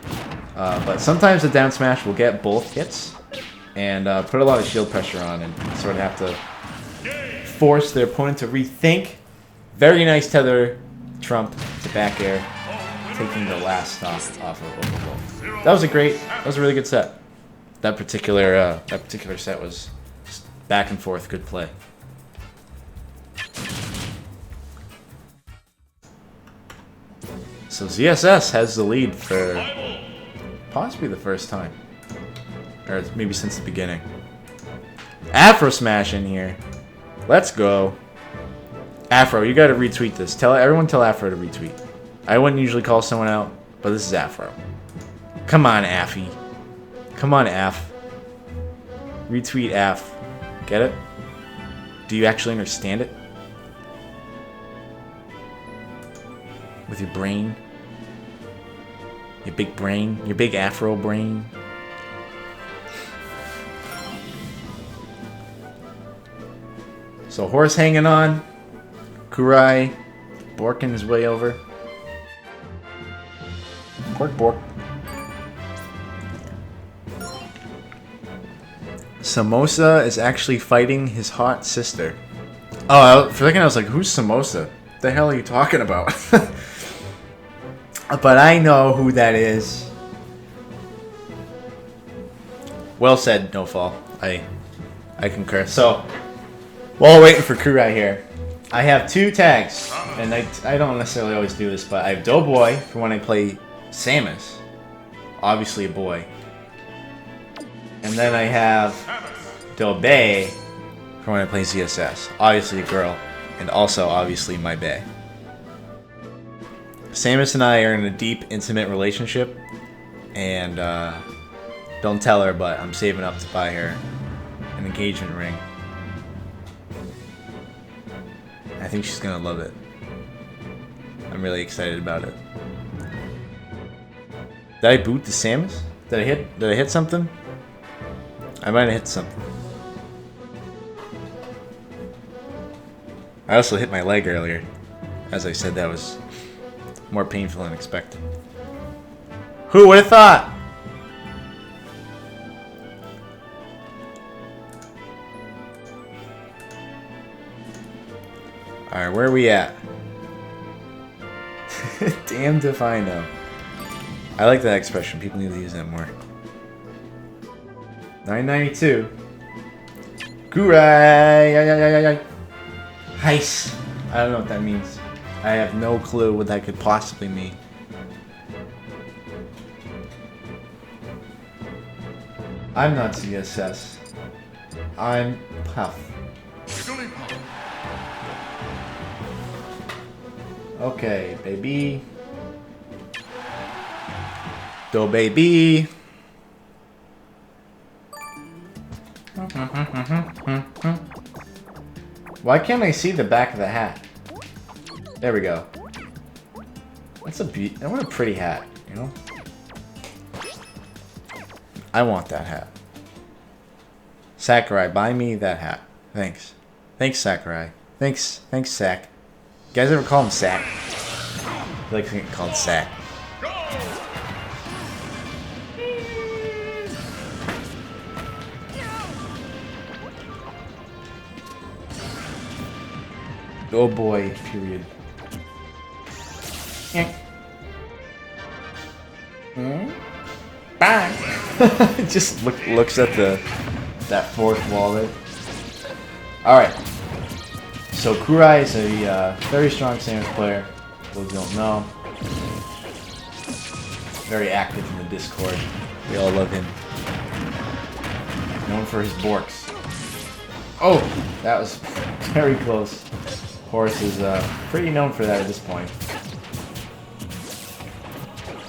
But sometimes the down smash will get both hits and put a lot of shield pressure on and sort of have to force their opponent to rethink. Very nice tether trump to back air, taking the last stock off of overboard. That was a really good set. That particular set was just back and forth, good play. So ZSS has the lead for possibly the first time. Or maybe since the beginning. Afro Smash in here. Let's go. Afro, you gotta retweet this. Everyone tell Afro to retweet. I wouldn't usually call someone out, but this is Afro. Come on, Affy. Come on, Af. Retweet Af. Get it? Do you actually understand it? With your brain? Your big brain? Your big Afro brain? So horse hanging on. Kurai borking his way over. Bork bork. Samosa is actually fighting his hot sister. Oh, for a second I was like, who's Samosa? What the hell are you talking about? But I know who that is. Well said, No Fall. I concur. So, while waiting for Kurai here, I have two tags, and I don't necessarily always do this, but I have Doeboy for when I play Samus, obviously a boy, and then I have Doeboy for when I play ZSS, obviously a girl, and also obviously my bae. Samus and I are in a deep, intimate relationship, and don't tell her, but I'm saving up to buy her an engagement ring. I think she's gonna love it. I'm really excited about it. Did I boot the Samus? Did I hit something? I might have hit something. I also hit my leg earlier. As I said, that was more painful than expected. Who would have thought? Alright, where are we at? Damned if I know. I like that expression. People need to use that more. 992. Kurai! Heist! I don't know what that means. I have no clue what that could possibly mean. I'm not CSS. I'm Puff. Okay, baby. Do baby. Why can't I see the back of the hat? There we go. That's what a pretty hat, you know? I want that hat. Sakurai, buy me that hat. Thanks. Thanks, Sakurai. Thanks, Sack. You guys ever call him Sack? I feel like getting called Sack. Oh boy, period. Bye. Just looks at that fourth wall there. All right. So Kurai is a very strong Samus player. Those who don't know, very active in the Discord. We all love him. Known for his borks. Oh, that was very close. Horse is pretty known for that at this point.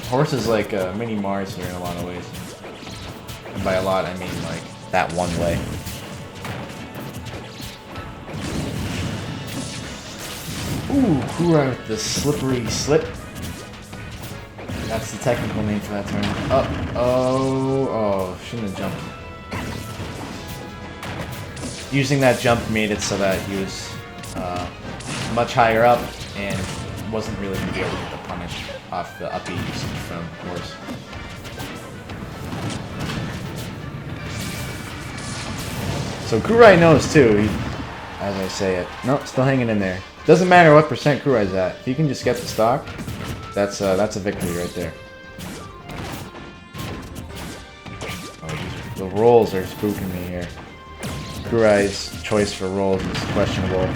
Horse is like mini Mars here in a lot of ways. And by a lot, I mean like that one way. Ooh, Kura with the slippery slip. That's the technical name for that turn. Oh, shouldn't have jumped. Using that jump made it so that he was much higher up and wasn't really going to be able to get the punish off the up-E usage from Horse. So Kurai knows too, as I say it. Nope, still hanging in there. Doesn't matter what percent Kurai's at. If you can just get the stock, that's a victory right there. Oh, the rolls are spooking me here. Kurai's choice for rolls is questionable.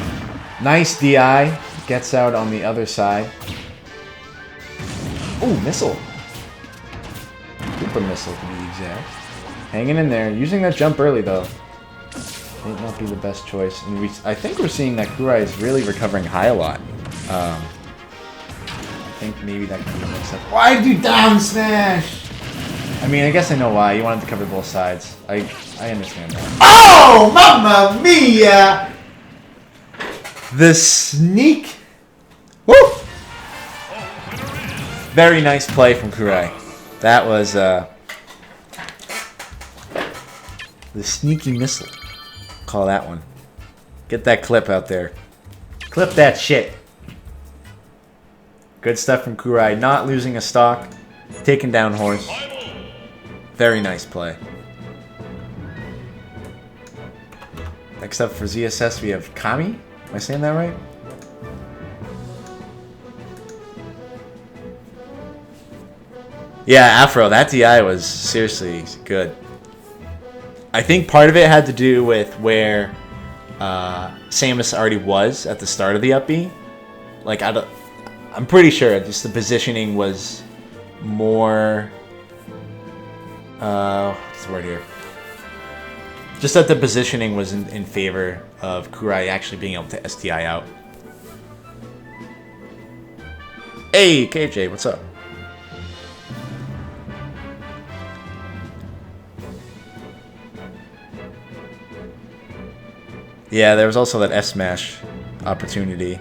Nice DI. Gets out on the other side. Ooh, missile. Super missile to be exact. Hanging in there. Using that jump early though. Might not be the best choice. And I think we're seeing that Kurai is really recovering high a lot. I think maybe that can be mixed up. Why'd you down smash? I mean, I guess I know why. You wanted to cover both sides. I understand that. Oh, mamma mia! The sneak. Woo! Very nice play from Kurai. That was the sneaky missile. Call that one. Get that clip out there. Clip that shit. Good stuff from Kurai. Not losing a stock. Taking down Horse. Very nice play. Next up for ZSS we have Kami. Am I saying that right? Yeah, Afro. That DI was seriously good. I think part of it had to do with where Samus already was at the start of the up B. Like, I'm pretty sure just the positioning was more... what's the word here? Just that the positioning was in favor of Kurai actually being able to STI out. Hey, KJ, what's up? Yeah, there was also that S-Smash opportunity.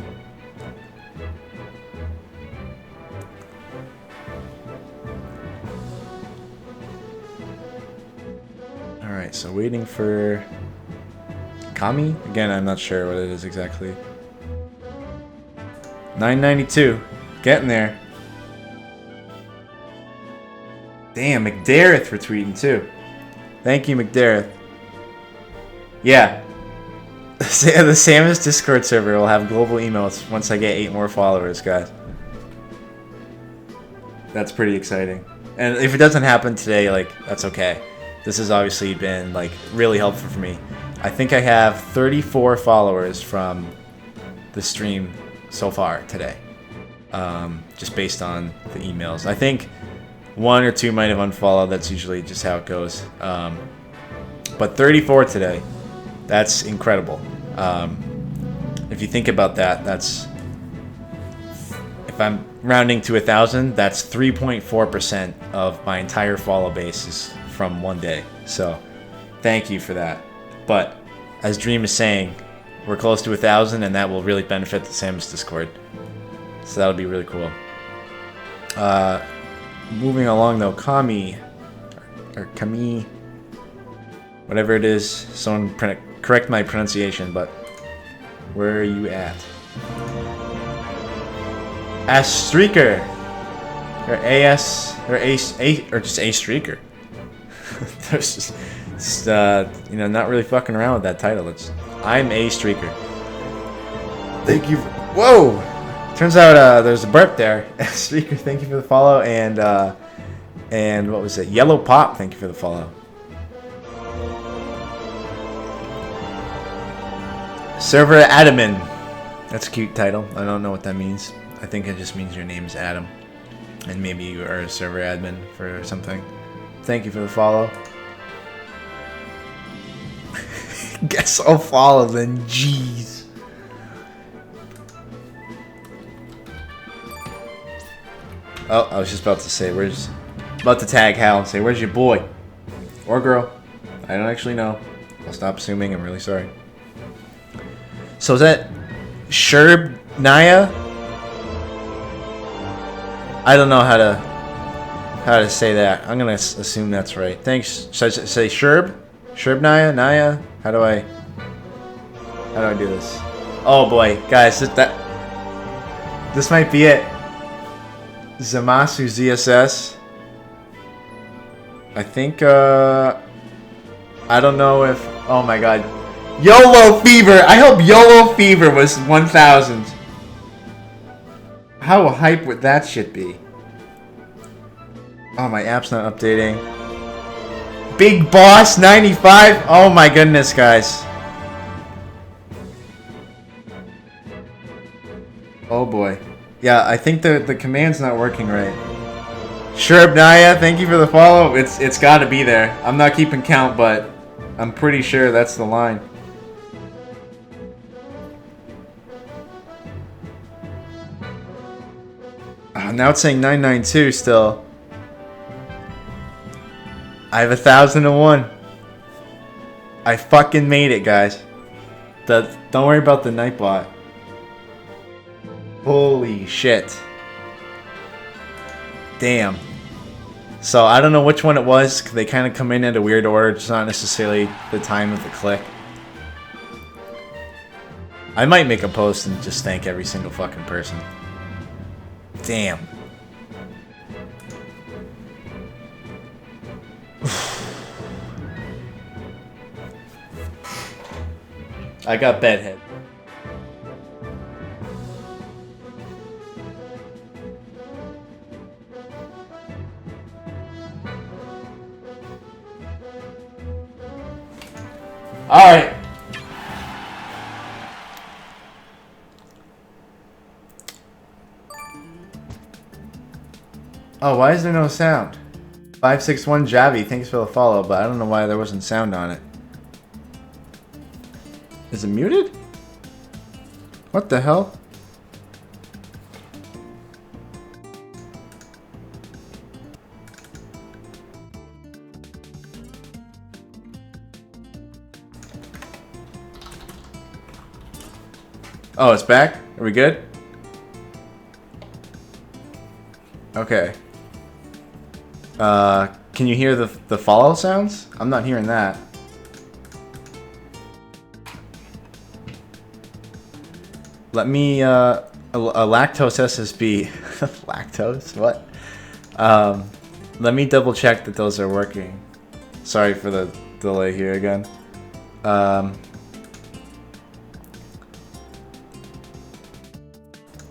Alright, so waiting for Kami. Again, I'm not sure what it is exactly. 992. Getting there. Damn, McDareth retweeting too. Thank you, McDareth. Yeah. The Samus Discord server will have global emails once I get 8 more followers, guys. That's pretty exciting. And if it doesn't happen today, like, that's okay. This has obviously been, like, really helpful for me. I think I have 34 followers from the stream so far today. Just based on the emails. I think 1 or 2 might have unfollowed. That's usually just how it goes. But 34 today. That's incredible. If you think about that, that's... If I'm rounding to 1,000, that's 3.4% of my entire follow base is from one day. So, thank you for that. But, as Dream is saying, we're close to 1,000, and that will really benefit the Samus Discord. So that'll be really cool. Moving along though, Kami, or Kami, whatever it is, someone correct my pronunciation, but where are you at? Streaker, or AS, or or just A Streaker. There's just you know, not really fucking around with that title. I'm A Streaker. Thank you. Whoa! Turns out there's a burp there. Streaker, thank you for the follow, and what was it? Yellow Pop, thank you for the follow. Server Adamin. That's a cute title. I don't know what that means. I think it just means your name's Adam, and maybe you are a server admin for something. Thank you for the follow. Guess I'll follow then. Jeez. Oh, I was just about to say, about to tag Hal and say, where's your boy? Or girl. I don't actually know. I'll stop assuming. I'm really sorry. So is that Sherb Naya? I don't know how to say that. I'm gonna assume that's right. Thanks. Should I say Sherb? Sherb Naya? Naya? How do I do this? Oh boy, guys, this might be it. Zamasu ZSS. I think I don't know if, oh my god. YOLO Fever! I hope YOLO Fever was 1000. How hype would that shit be? Oh, my app's not updating. Big Boss 95? Oh my goodness, guys. Oh boy. Yeah, I think the command's not working right. Sherb Naya, thank you for the follow. It's gotta be there. I'm not keeping count, but I'm pretty sure that's the line. Now it's saying 992 still. I have 1001. I fucking made it, guys. Don't worry about the Nightbot. Holy shit. Damn. So I don't know which one it was. They kind of come in at a weird order. It's not necessarily the time of the click. I might make a post and just thank every single fucking person. Damn. I got bedhead. All right. Oh, why is there no sound? 561 Javi, thanks for the follow, but I don't know why there wasn't sound on it. Is it muted? What the hell? Oh, it's back? Are we good? Okay. Can you hear the follow sounds? I'm not hearing that. Let me, a lactose SSB. Lactose? What? Let me double check that those are working. Sorry for the delay here again.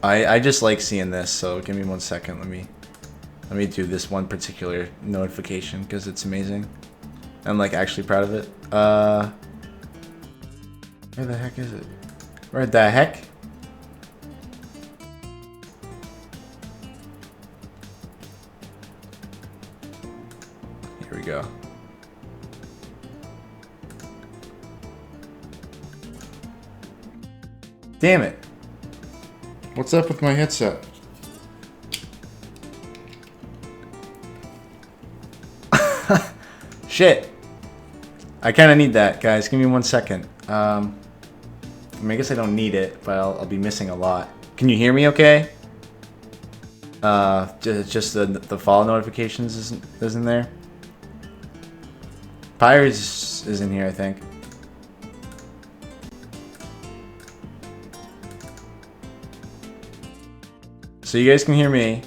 I just like seeing this, so give me 1 second. Let me do this one particular notification because it's amazing. I'm like actually proud of it. Where the heck is it? Where the heck? Here we go. Damn it. What's up with my headset? Shit. I kind of need that, guys. Give me 1 second. I mean, I guess I don't need it, but I'll be missing a lot. Can you hear me okay? Just the follow notifications isn't there? Pyres is in here, I think. So you guys can hear me,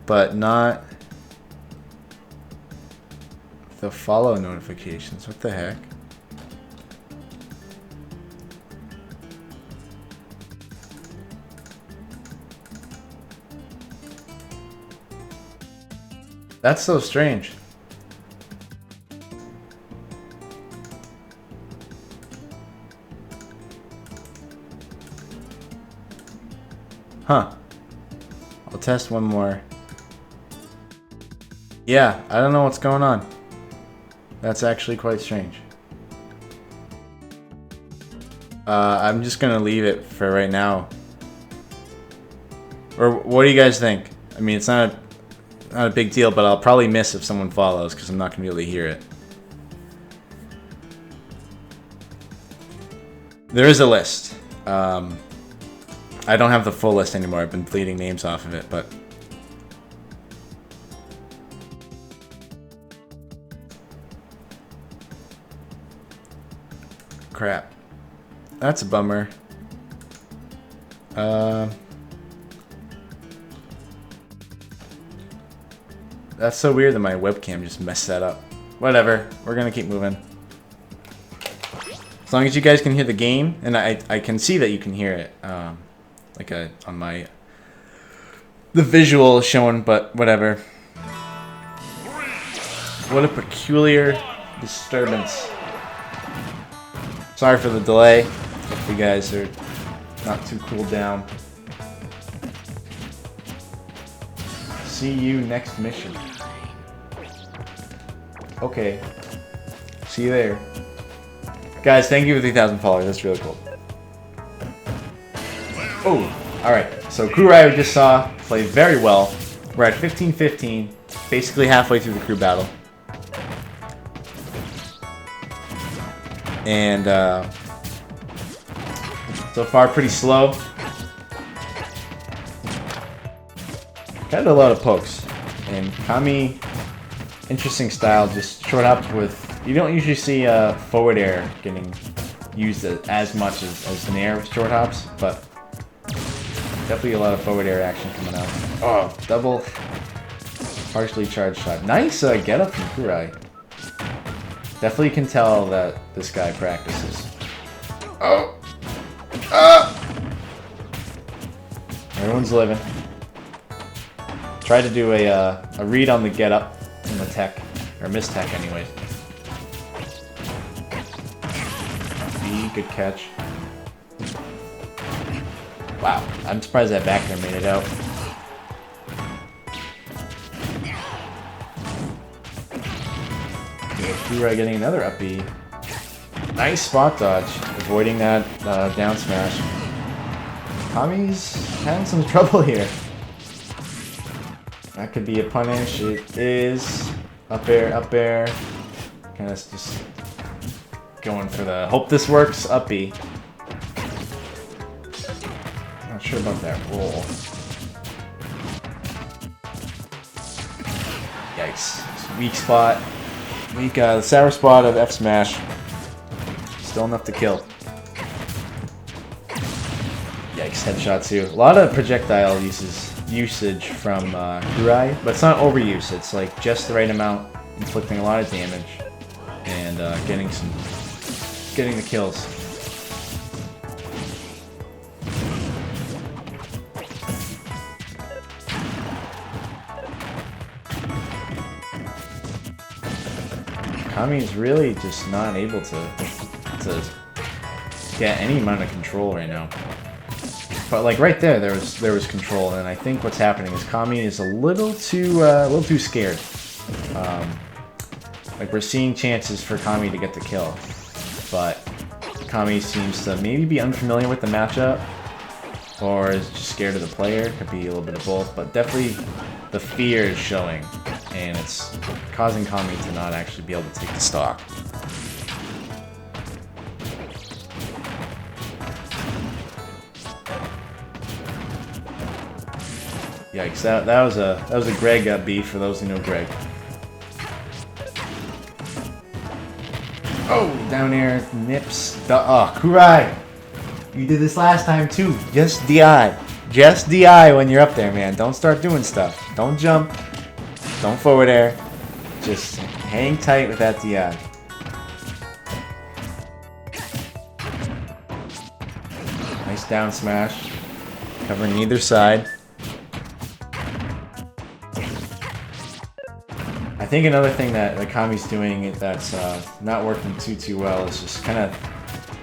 but not the follow notifications. What the heck? That's so strange. Huh. I'll test one more. Yeah, I don't know what's going on. That's actually quite strange. I'm just gonna leave it for right now. Or what do you guys think? I mean, it's not a big deal, but I'll probably miss if someone follows because I'm not going to be able to hear it. There is a list. I don't have the full list anymore. I've been deleting names off of it, but... Crap. That's a bummer. That's so weird that my webcam just messed that up. Whatever. We're gonna keep moving. As long as you guys can hear the game, and I can see that you can hear it. Like on my... The visual is showing, but whatever. What a peculiar disturbance. Sorry for the delay. If you guys are not too cooled down. See you next mission. Okay. See you there. Guys, thank you for 3,000 followers. That's really cool. Oh, alright. So Kurai we just saw play very well. We're at 15-15. Basically halfway through the crew battle. And so far pretty slow. Got a lot of pokes. And Kami, interesting style, just short hops with... You don't usually see forward air getting used as much as an air with short hops, but definitely a lot of forward air action coming out. Oh, double partially charged shot. Nice get up from Kurai. Definitely can tell that this guy practices. Oh! Everyone's living. Tried to do a read on the get up in the tech, or miss tech anyways. Good catch. Wow, I'm surprised that back there made it out. Kurai getting another up B. Nice spot dodge, avoiding that down smash. Kami's having some trouble here. That could be a punish. It is. Up air, up air. Kind of just going for the hope this works up B. Not sure about that roll. Yikes. Weak spot. Weak, the sour spot of F smash. Still enough to kill. Yikes, headshot too. A lot of projectile usage from Kurai, but it's not overuse. It's like just the right amount, inflicting a lot of damage, and getting the kills. Kami is really just not able to get any amount of control right now. But like right there was control, and I think what's happening is Kami is a little too scared. Like we're seeing chances for Kami to get the kill, but Kami seems to maybe be unfamiliar with the matchup, or is just scared of the player. Could be a little bit of both, but definitely the fear is showing, and it's causing Kami to not actually be able to take the stock. Yikes! That was a Greg beef for those who know Greg. Oh, down air nips. Oh, Kurai, you did this last time too. Just DI. Just DI when you're up there, man. Don't start doing stuff. Don't jump. Don't forward air. Just hang tight with that DI. Nice down smash. Covering either side. I think another thing that Kami's doing that's not working too well is just kind of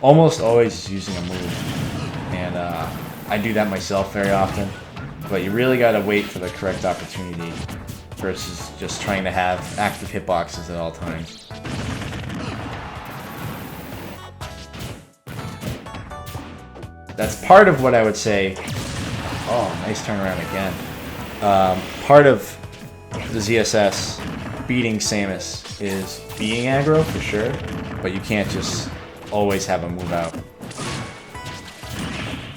almost always using a move. And I do that myself very often. But you really gotta wait for the correct opportunity versus just trying to have active hitboxes at all times. That's part of what I would say Oh, nice turnaround again. Part of the ZSS beating Samus is being aggro for sure, but you can't just always have a move out.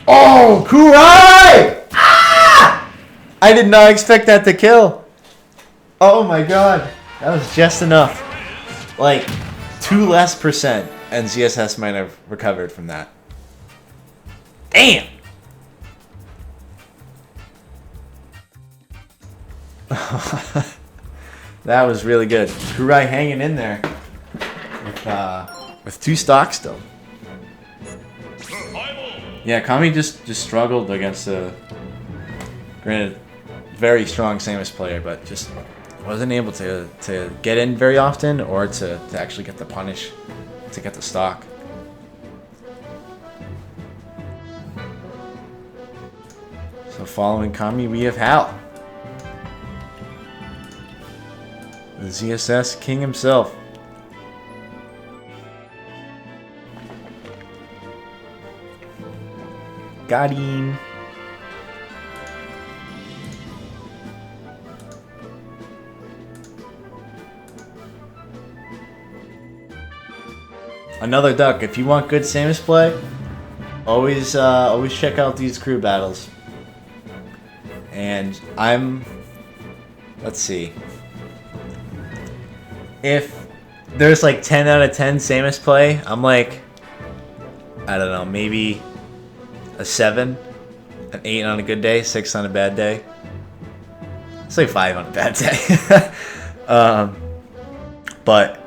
Oh, Kurai! Ah! I did not expect that to kill. Oh my god. That was just enough. Like, 2 less percent, and ZSS might have recovered from that. Damn! That was really good. Kurai hanging in there with 2 stocks still. Yeah, Kami just struggled against a, granted, very strong Samus player, but just wasn't able to get in very often or to actually get the punish, to get the stock. So following Kami, we have Hal. The ZSS king himself. Got him. Another duck. If you want good Samus play, always check out these crew battles. And let's see. If there's like 10 out of 10 Samus play, I'm like, I don't know, maybe a 7, an 8 on a good day, 6 on a bad day. It's like 5 on a bad day. But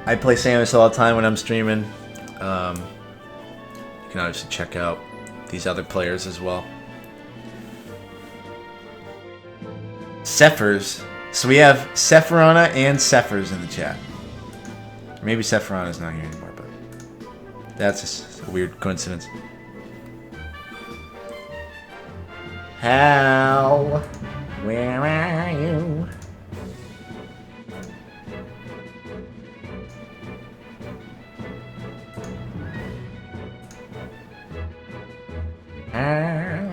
I play Samus all the time when I'm streaming. You can obviously check out these other players as well. Sephers. So we have Sephiroth and Sephers in the chat. Maybe Sephiroth is not here anymore, but that's just a weird coincidence. Hal, where are you? Hal,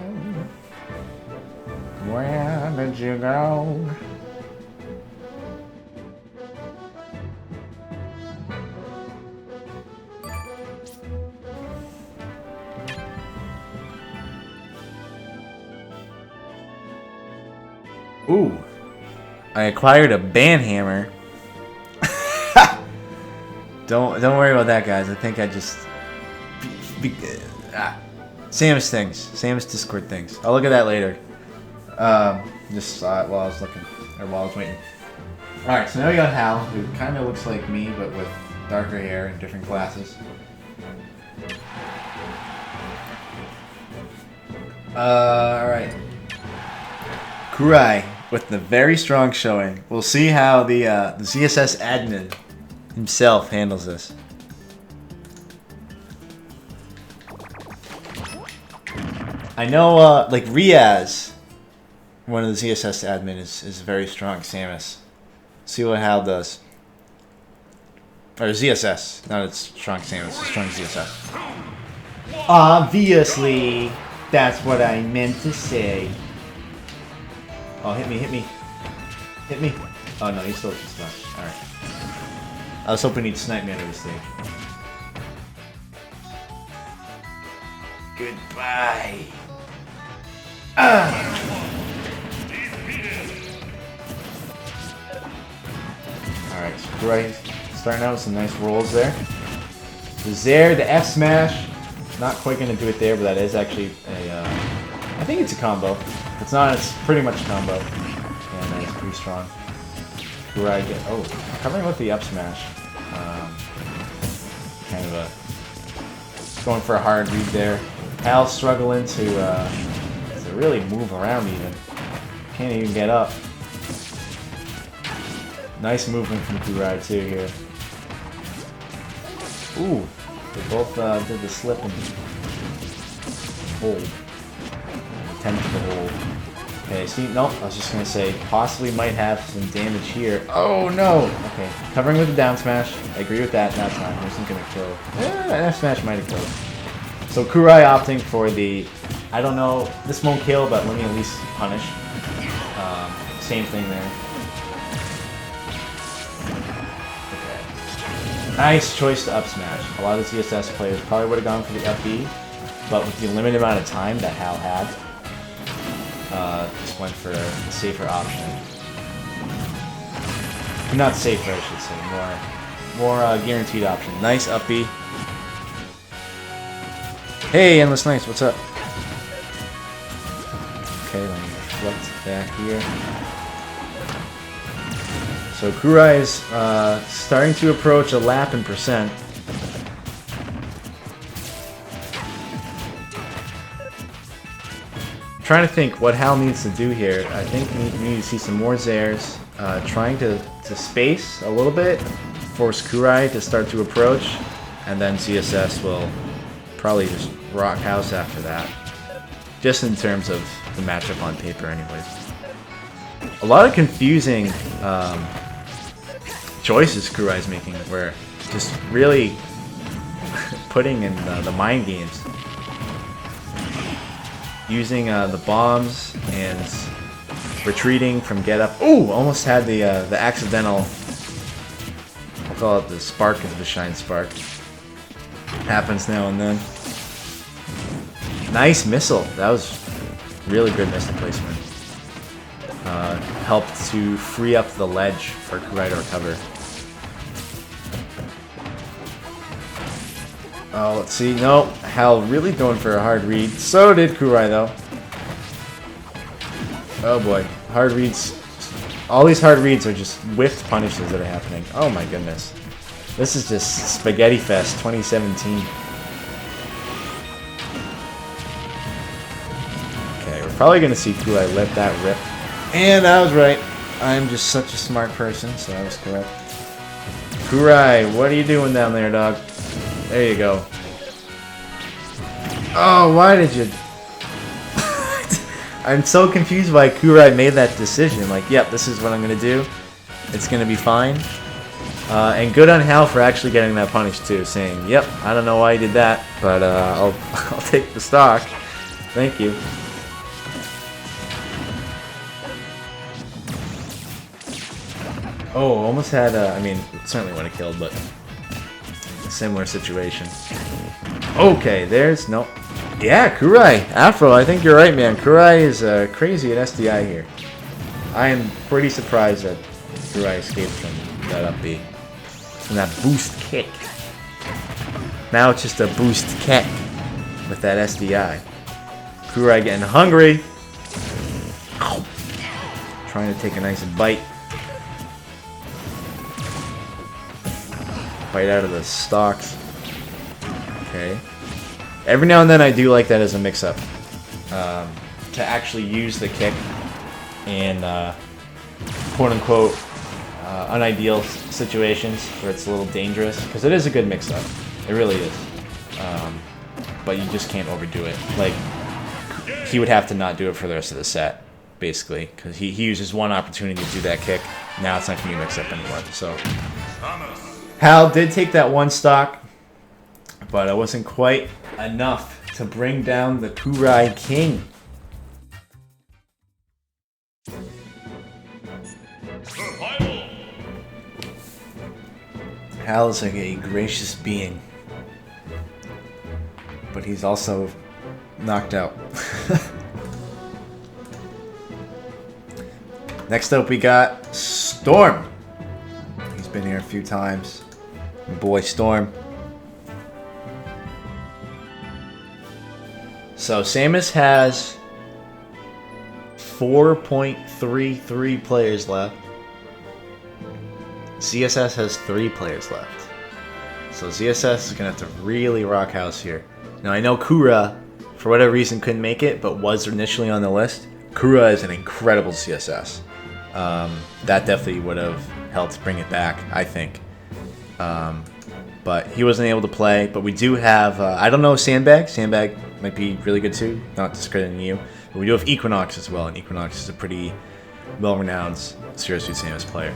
where did you go? Ooh, I acquired a banhammer. Don't worry about that, guys. I think I just Samus things, Samus Discord things. I'll look at that later. Just saw it while I was looking, or while I was waiting. All right, so now we got Hal, who kind of looks like me, but with darker hair and different glasses. All right. Kurai with the very strong showing. We'll see how the ZSS admin himself handles this. I know, like Riaz, one of the ZSS admin is very strong Samus. See what Hal does. Or ZSS, not it's strong Samus, it's strong ZSS. Obviously, that's what I meant to say. Oh, hit me, hit me. Hit me. Oh no, he still can smash. Alright. I was hoping he'd snipe me under the stage. Goodbye. Alright, so Kurai starting out with some nice rolls there. The Zair, the F smash. Not quite going to do it there, but that is actually a... I think it's a combo. If it's not, it's pretty much a combo. And that's pretty strong. Kurai covering with the up smash. Kind of a... going for a hard read there. Hal struggling to really move around even. Can't even get up. Nice movement from Kurai too here. Ooh, they both did the slip and hold. Attempt to hold. Okay, see, nope, I was just gonna say, possibly might have some damage here. Oh no! Okay, covering with the down smash. I agree with that time. It wasn't gonna kill. That smash might have killed. So Kurai opting for the I don't know. This won't kill, but let me at least punish. Same thing there. Okay. Nice choice to up smash. A lot of the CSS players probably would have gone for the up B, but with the limited amount of time that Hal had, just went for a safer option. Not safer, I should say. More guaranteed option. Nice up B. Hey, Endless Nights, what's up? Okay, let me reflect back here. So Kurai is starting to approach a lap in percent. Trying to think what Hal needs to do here. I think we need to see some more Zairs. Trying to space a little bit, force Kurai to start to approach, and then CSS will probably just rock house after that. Just in terms of the matchup on paper anyways. A lot of confusing choices Kurai's making, where just really putting in the mind games. Using the bombs and retreating from get up. Ooh, almost had the accidental, I'll call it the spark of the shine spark. Happens now and then. Nice missile. That was really good missile placement. Helped to free up the ledge for Kurai to recover. Oh, let's see. No, Hal really going for a hard read. So did Kurai, though. Oh boy, hard reads. All these hard reads are just whiffed punishes that are happening. Oh my goodness. This is just Spaghetti Fest 2017. Okay, we're probably going to see Kurai let that rip. And I was right. I'm just such a smart person, so I was correct. Kurai, what are you doing down there, dog? There you go. Oh, why did you... I'm so confused why Kurai made that decision. Like, yep, this is what I'm going to do. It's going to be fine. And good on Hal for actually getting that punish, too. Saying, yep, I don't know why he did that, but I'll take the stock. Thank you. Oh, almost had, I mean, certainly would have killed, but a similar situation. Okay, there's, nope. Yeah, Kurai, Afro, I think you're right, man. Kurai is crazy at SDI here. I am pretty surprised that Kurai escaped from that up B. From that boost kick. Now it's just a boost kick with that SDI. Kurai getting hungry. Trying to take a nice bite. Bite out of the stalks. Okay. Every now and then I do like that as a mix-up. To actually use the kick in quote-unquote unideal situations where it's a little dangerous. Because it is a good mix-up. It really is. But you just can't overdo it. Like, he would have to not do it for the rest of the set, basically. Because he uses one opportunity to do that kick. Now it's not going to be a mix-up anymore. So, Hal did take that one stock, but it wasn't quite enough to bring down the Kurai King. Hal is like a gracious being, but he's also knocked out. Next up we got Storm. He's been here a few times. Boy Storm. So Samus has 4.33 players left. ZSS has 3 players left. So ZSS is going to have to really rock house here. Now I know Kura, for whatever reason, couldn't make it, but was initially on the list. Kura is an incredible CSS. That definitely would have helped bring it back, I think. But he wasn't able to play. But we do have, I don't know, Sandbag. Sandbag might be really good too, not discrediting you. But we do have Equinox as well, and Equinox is a pretty well-renowned Zero Suit Samus player.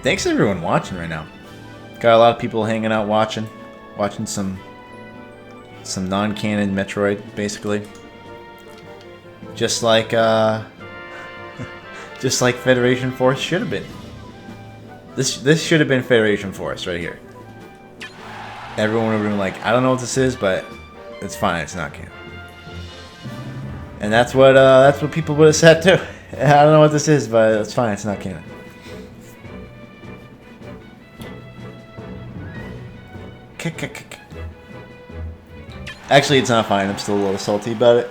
thanks everyone watching right now. Got a lot of people hanging out watching some non-canon Metroid, basically. Just like just like Federation Force should have been. This should have been Federation Force right here. Everyone would have been like, I don't know what this is, but it's fine. It's not canon. And that's what people would have said too. I don't know what this is, but it's fine. It's not canon. Actually, it's not fine. I'm still a little salty about it.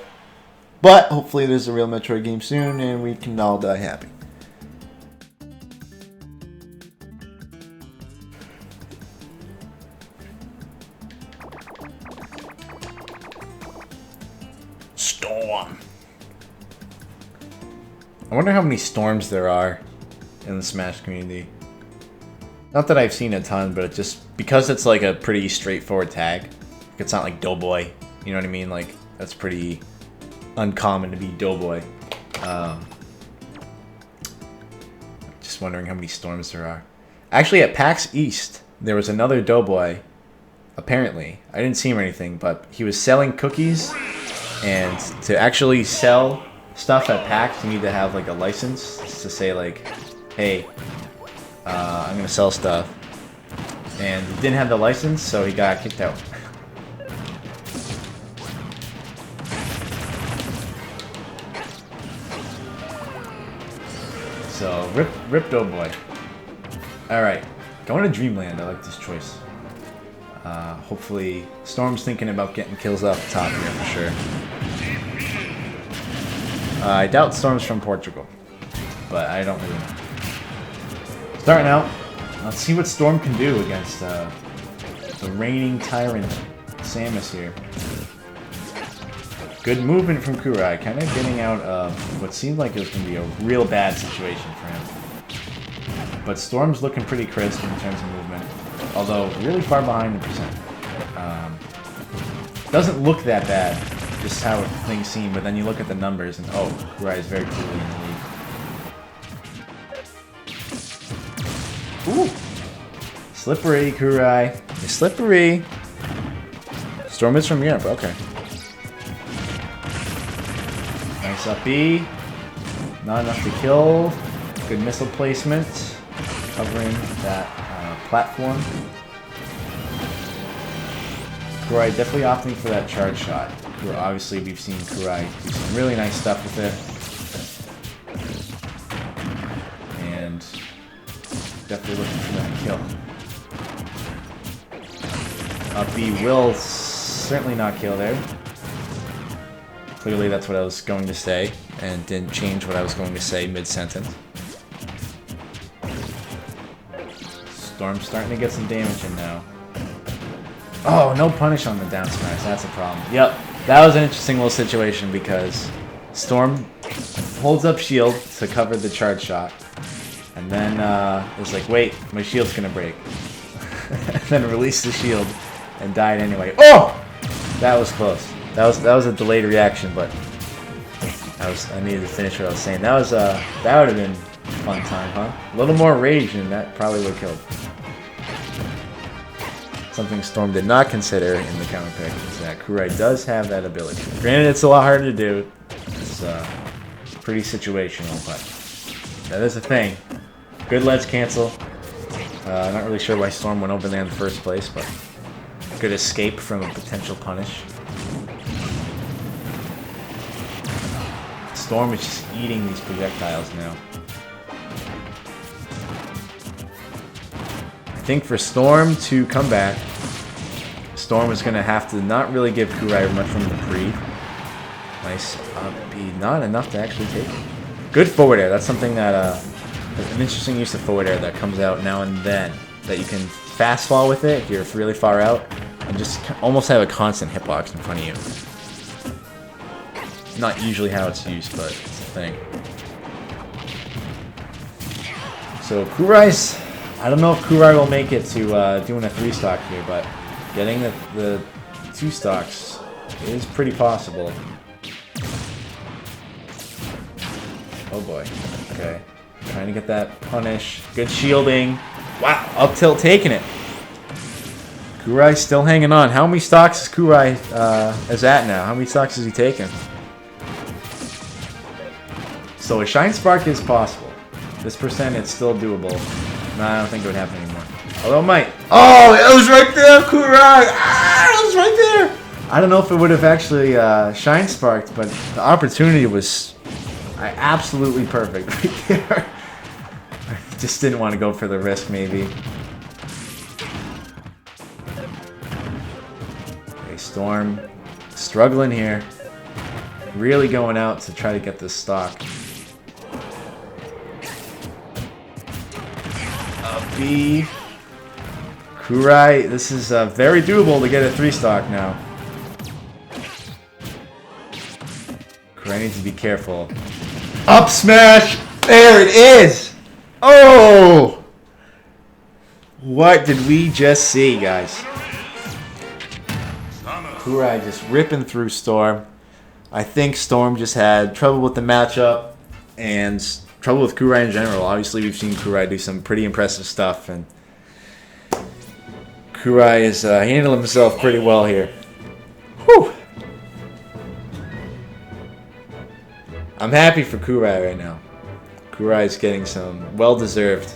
But hopefully there's a real Metroid game soon and we can all die happy. Storm. I wonder how many storms there are in the Smash community. Not that I've seen a ton, but it just because it's like a pretty straightforward tag. It's not like Doeboy, you know what I mean? Like that's pretty uncommon to be Doeboy. Just wondering how many storms there are. Actually, at PAX East, there was another Doeboy. Apparently, I didn't see him or anything, but he was selling cookies, and to actually sell stuff at PAX, you need to have like a license to say like, hey, I'm gonna sell stuff. And he didn't have the license, so he got kicked out. So rip Doeboy. All right, going to Dreamland. I like this choice. Hopefully, Storm's thinking about getting kills off the top here for sure. I doubt Storm's from Portugal, but I don't really know. Starting out, let's see what Storm can do against the reigning tyrant Samus here. Good movement from Kurai, kind of getting out of what seemed like it was going to be a real bad situation for him. But Storm's looking pretty crisp in terms of movement, although really far behind the percent. Doesn't look that bad, just how things seem, but then you look at the numbers and oh, Kurai is very clearly in the lead. Ooh! Slippery, Kurai. You're slippery. Storm is from Europe, okay. Nice up B. Not enough to kill. Good missile placement. Covering that platform. Kurai definitely opting for that charge shot. Obviously, we've seen Kurai do some really nice stuff with it. And definitely looking for that kill. Up B will certainly not kill there. Clearly that's what I was going to say, and didn't change what I was going to say mid-sentence. Storm's starting to get some damage in now. Oh, no punish on the down smash. That's a problem. Yep, that was an interesting little situation because Storm holds up shield to cover the charge shot, and then was like, wait, my shield's gonna break. And then released the shield and died anyway. Oh! That was close. That was a delayed reaction, but I needed to finish what I was saying. That would have been a fun time, huh? A little more rage, and that probably would have killed. Something Storm did not consider in the counter pick is that Kurai does have that ability. Granted, it's a lot harder to do. It's pretty situational, but that is a thing. Good ledge cancel. Not really sure why Storm went over there in the first place, but good escape from a potential punish. Storm is just eating these projectiles now. I think for Storm to come back, Storm is going to have to not really give Kurai much room to breathe. Nice up B, not enough to actually take it. Good forward air, that's something that, an interesting use of forward air that comes out now and then. That you can fast fall with it if you're really far out, and just almost have a constant hitbox in front of you. Not usually how it's used, but it's a thing. So Kurai's... I don't know if Kurai will make it to doing a 3-stock here, but getting the 2 stocks is pretty possible. Oh boy. Okay. Trying to get that punish. Good shielding. Wow, up tilt taking it. Kurai still hanging on. How many stocks is Kurai is at now? How many stocks is he taking? So a Shine Spark is possible. This percent, it's still doable. No, I don't think it would happen anymore. Although it might. Oh, it was right there, Kurai! Ah, it was right there! I don't know if it would have actually Shine Sparked, but the opportunity was absolutely perfect right there. I just didn't want to go for the risk, maybe. Okay, Storm struggling here. Really going out to try to get this stock. B. Kurai, this is very doable to get a 3-stock now. Kurai needs to be careful. Up smash! There it is! Oh! What did we just see, guys? Kurai just ripping through Storm. I think Storm just had trouble with the matchup and trouble with Kurai in general. Obviously, we've seen Kurai do some pretty impressive stuff, and Kurai is handling himself pretty well here. Whew! I'm happy for Kurai right now. Kurai is getting some well-deserved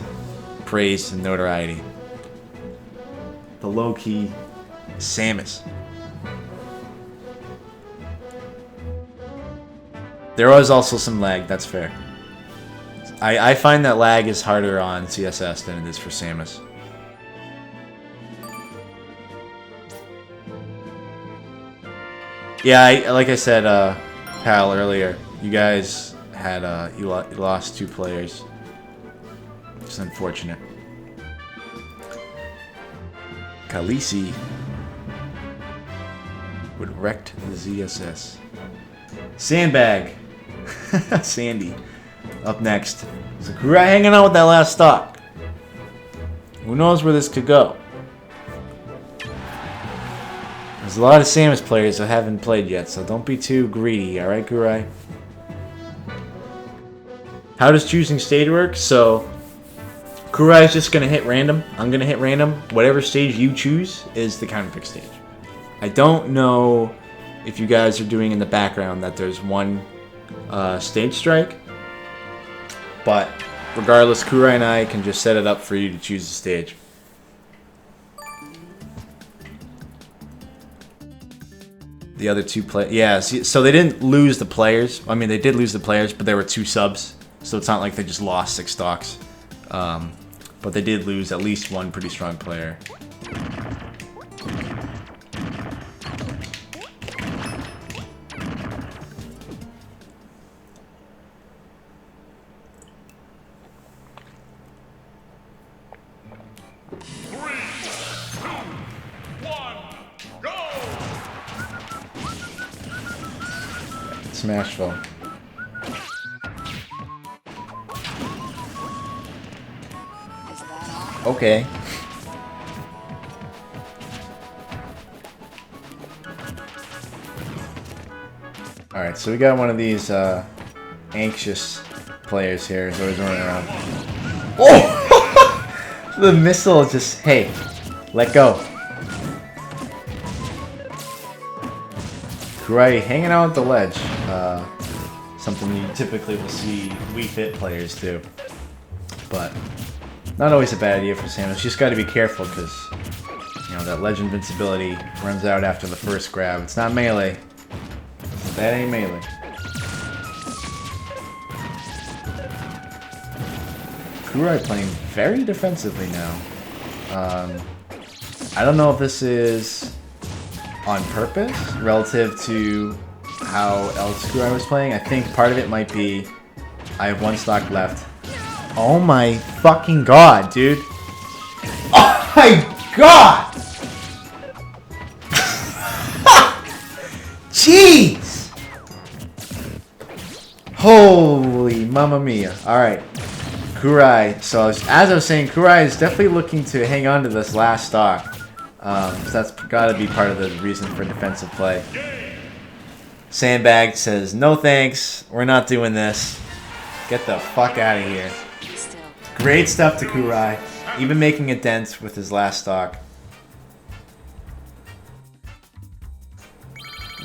praise and notoriety. The low-key Samus. There was also some lag, that's fair. I find that lag is harder on CSS than it is for Samus. Yeah, like I said, Pal, earlier, you guys had, you lost 2 players. It's unfortunate. Khaleesi would wrecked the ZSS. Sandbag. Sandy. Up next. So Kurai hanging out with that last stock. Who knows where this could go? There's a lot of Samus players that haven't played yet, so don't be too greedy, alright, Kurai? How does choosing stage work? So, Kurai's just going to hit random. I'm going to hit random. Whatever stage you choose is the counterpick stage. I don't know if you guys are doing in the background that there's one stage strike. But regardless, Kurai and I can just set it up for you to choose the stage. The other 2 players, yeah, so they didn't lose the players. I mean, they did lose the players, but there were 2 subs. So it's not like they just lost 6 stocks. But they did lose at least 1 pretty strong player. Smashville. Okay. Alright, so we got one of these anxious players here who's always running around. Oh! The missile just, hey, let go. Kurai hanging out at the ledge. Something you typically will see Wii Fit players do. But not always a bad idea for Samus. You just got to be careful because, you know, that ledge invincibility runs out after the first grab. It's not melee. That ain't melee. Kurai playing very defensively now. I don't know if this is on purpose relative to how else Kurai was playing. I think part of it might be I have 1 stock left. Oh my fucking god, dude. Oh my god! Jeez! Holy mamma mia. Alright. Kurai. So as I was saying, Kurai is definitely looking to hang on to this last stock. So that's got to be part of the reason for defensive play. Sandbag says, no thanks, we're not doing this. Get the fuck out of here. Great stuff to Kurai. Even making a dent with his last stock.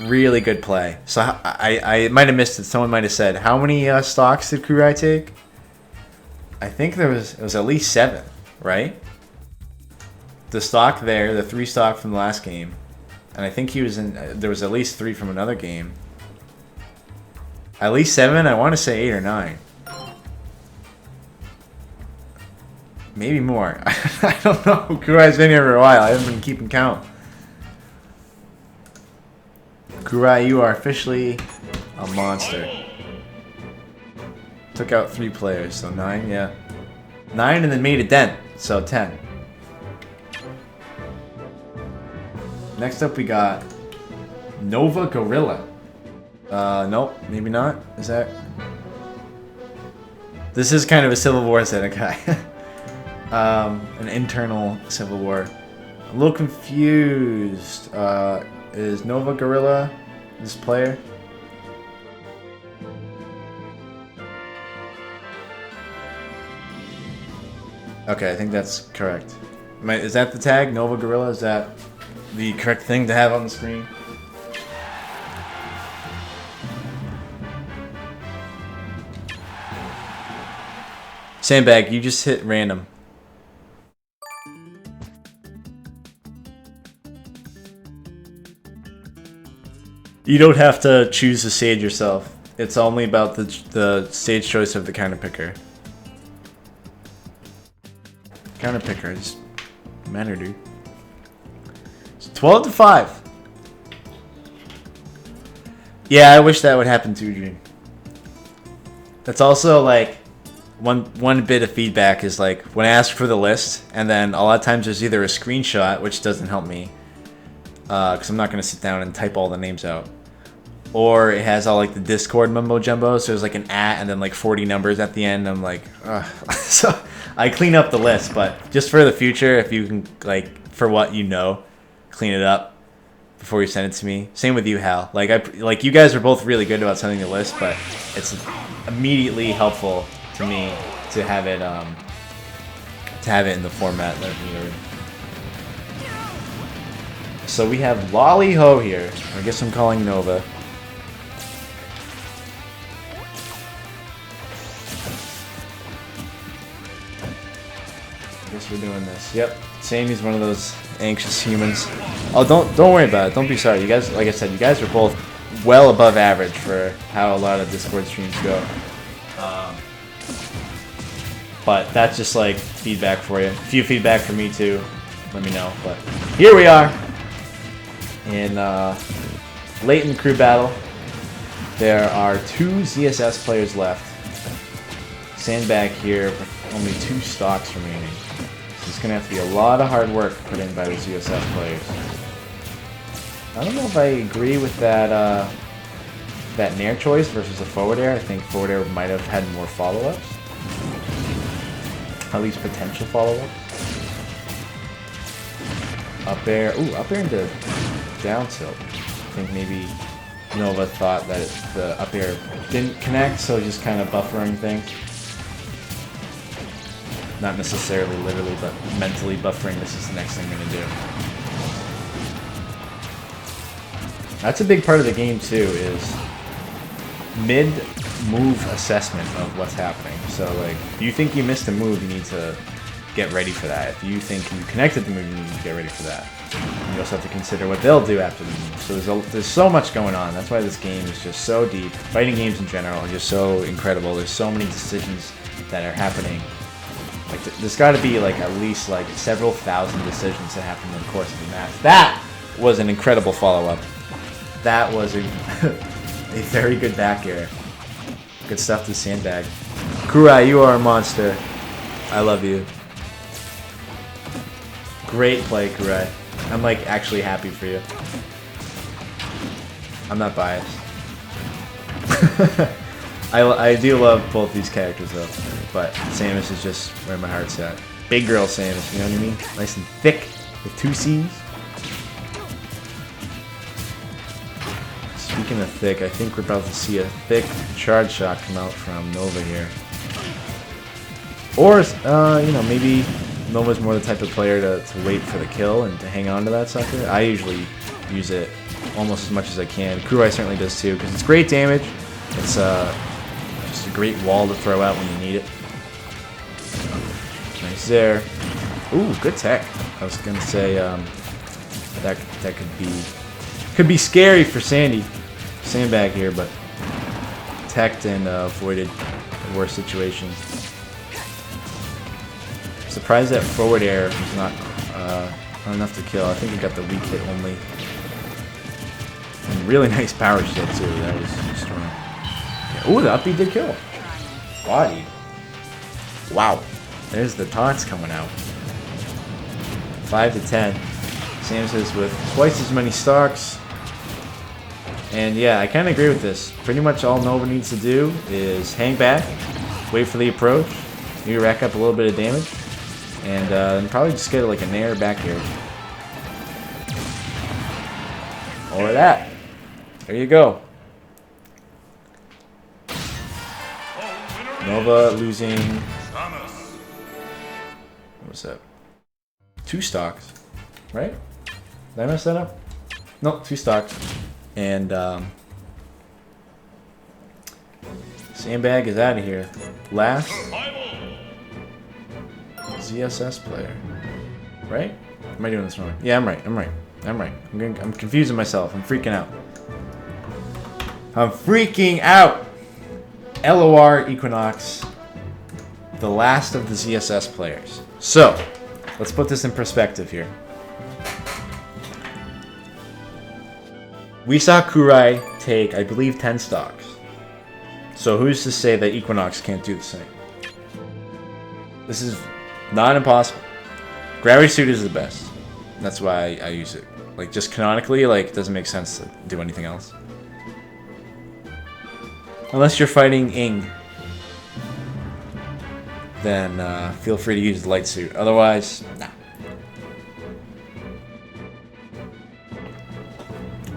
Really good play. So I might have missed it. Someone might have said, how many stocks did Kurai take? I think it was at least 7, right? The stock there, the 3 stock from the last game. And I think he was in, there was at least 3 from another game. At least 7, I want to say 8 or 9. Maybe more. I don't know. Kurai's been here for a while. I haven't been keeping count. Kurai, you are officially a monster. Took out 3 players, so 9, yeah. 9 and then made a dent, so 10. Next up we got Nova Gorilla. Nope, maybe not. Is that? This is kind of a Civil War Senekai. An internal Civil War. I'm a little confused. Is Nova Gorilla this player? Okay, I think that's correct. Is that the tag? Nova Gorilla? Is that the correct thing to have on the screen? Sandbag, you just hit random. You don't have to choose the stage yourself. It's only about the stage choice of the counter picker. Counter picker is matter, dude. It's 12-5. Yeah, I wish that would happen too, Dream. That's also like one bit of feedback is like when I ask for the list, and then a lot of times there's either a screenshot, which doesn't help me, because I'm not gonna sit down and type all the names out. Or it has all like the Discord mumbo jumbo, so there's like an at and then like 40 numbers at the end. I'm like, ugh. So I clean up the list, but just for the future, if you can, like, for what you know, clean it up before you send it to me. Same with you, Hal. Like you guys are both really good about sending the list, but it's immediately helpful to me to have it in the format that we. So we have Lolly Ho here. I guess I'm calling Nova. I guess we're doing this. Yep. Sammy's one of those anxious humans. Oh, don't worry about it. Don't be sorry. You guys, like I said, you guys are both well above average for how a lot of Discord streams go. But that's just like feedback for you. A few feedback for me too. Let me know. But here we are in late in the crew battle. There are 2 ZSS players left. Sandbag here with only 2 stocks remaining. So it's gonna have to be a lot of hard work put in by the ZSS players. I don't know if I agree with that that Nair choice versus a forward air. I think forward air might have had more follow-ups. At least potential follow-ups. Up air. Ooh, up air into down tilt. I think maybe Nova thought that the up air didn't connect, so just kind of buffering things. Not necessarily literally, but mentally buffering. This is the next thing I'm going to do. That's a big part of the game too, is mid-move assessment of what's happening. So like, if you think you missed a move, you need to get ready for that. If you think you connected the move, you need to get ready for that. And you also have to consider what they'll do after the move. So there's so much going on. That's why this game is just so deep. Fighting games in general are just so incredible. There's so many decisions that are happening. Like there's got to be like at least like several thousand decisions that happen in the course of the match. That was an incredible follow-up. That was a very good back air. Good stuff to Sandbag. Kurai, you are a monster. I love you. Great play, Kurai. I'm like actually happy for you. I'm not biased. I do love both these characters though, but Samus is just where my heart's at. Big girl Samus, you know what I mean? Nice and thick with 2 C's. Speaking of thick, I think we're about to see a thick charge shot come out from Nova here. Or, you know, maybe Nova's more the type of player to wait for the kill and to hang on to that sucker. I usually use it almost as much as I can. Kurai certainly does too, because it's great damage. It's just a great wall to throw out when you need it. Nice there. Ooh, good tech. I was gonna say that could be scary for Sandbag here, but teched and avoided the worst situation. Surprised that forward air was not enough to kill. I think it got the weak hit only. And really nice power shield too. That was strong. Yeah. Ooh, the up B did kill. Body. Wow. There's the taunts coming out. 5 to 10. Samus is with twice as many stocks. And yeah, I kind of agree with this. Pretty much all Nova needs to do is hang back, wait for the approach, maybe rack up a little bit of damage, and probably just get like a nair back here. Or that. There you go. Nova losing. What was that? 2 stocks, right? Did I mess that up? Nope, 2 stocks. And Sandbag is out of here. Last ZSS player, right? Am I doing this wrong? Yeah, I'm right. I'm confusing myself. I'm freaking out. LOR Equinox, the last of the ZSS players. So, let's put this in perspective here. We saw Kurai take, I believe, 10 stocks. So who's to say that Equinox can't do the same? This is not impossible. Gravity Suit is the best. That's why I use it. Like, just canonically, like, it doesn't make sense to do anything else. Unless you're fighting Ing. Then feel free to use the Light Suit. Otherwise, nah.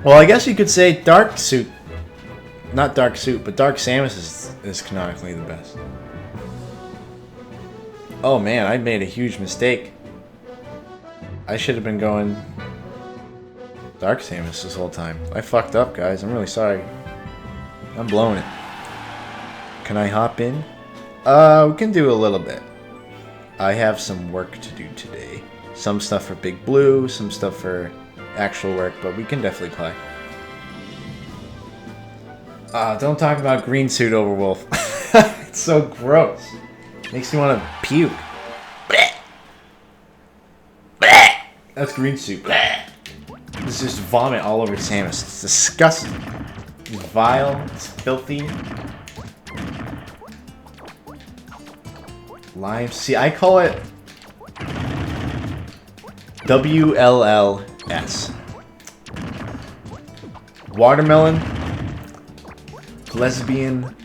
Well, I guess you could say Dark Suit. Not Dark Suit, but Dark Samus is canonically the best. Oh man, I made a huge mistake. I should have been going Dark Samus this whole time. I fucked up, guys. I'm really sorry. I'm blowing it. Can I hop in? We can do a little bit. I have some work to do today. Some stuff for Big Blue, some stuff for actual work, but we can definitely play. Don't talk about green suit over Wolf. It's so gross. Makes me want to puke. Blech. Blech. That's green suit. Blech. This is just vomit all over Samus. It's disgusting. It's vile. It's filthy. Lime. See, I call it WLLS. Watermelon, lesbian,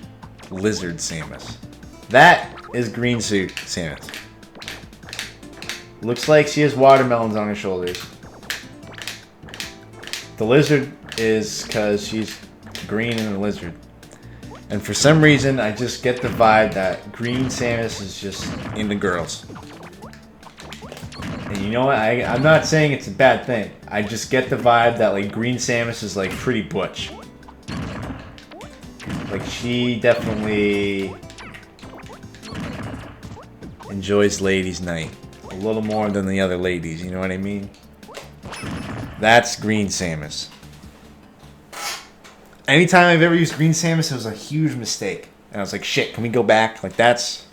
lizard Samus. That is green suit Samus. Looks like she has watermelons on her shoulders. The lizard is because she's green and a lizard. And for some reason, I just get the vibe that green Samus is just into girls. And you know what? I'm not saying it's a bad thing. I just get the vibe that like green Samus is like pretty butch. Like she definitely enjoys ladies' night a little more than the other ladies. You know what I mean? That's green Samus. Anytime I've ever used green Samus, it was a huge mistake. And I was like, shit, can we go back? Like, that's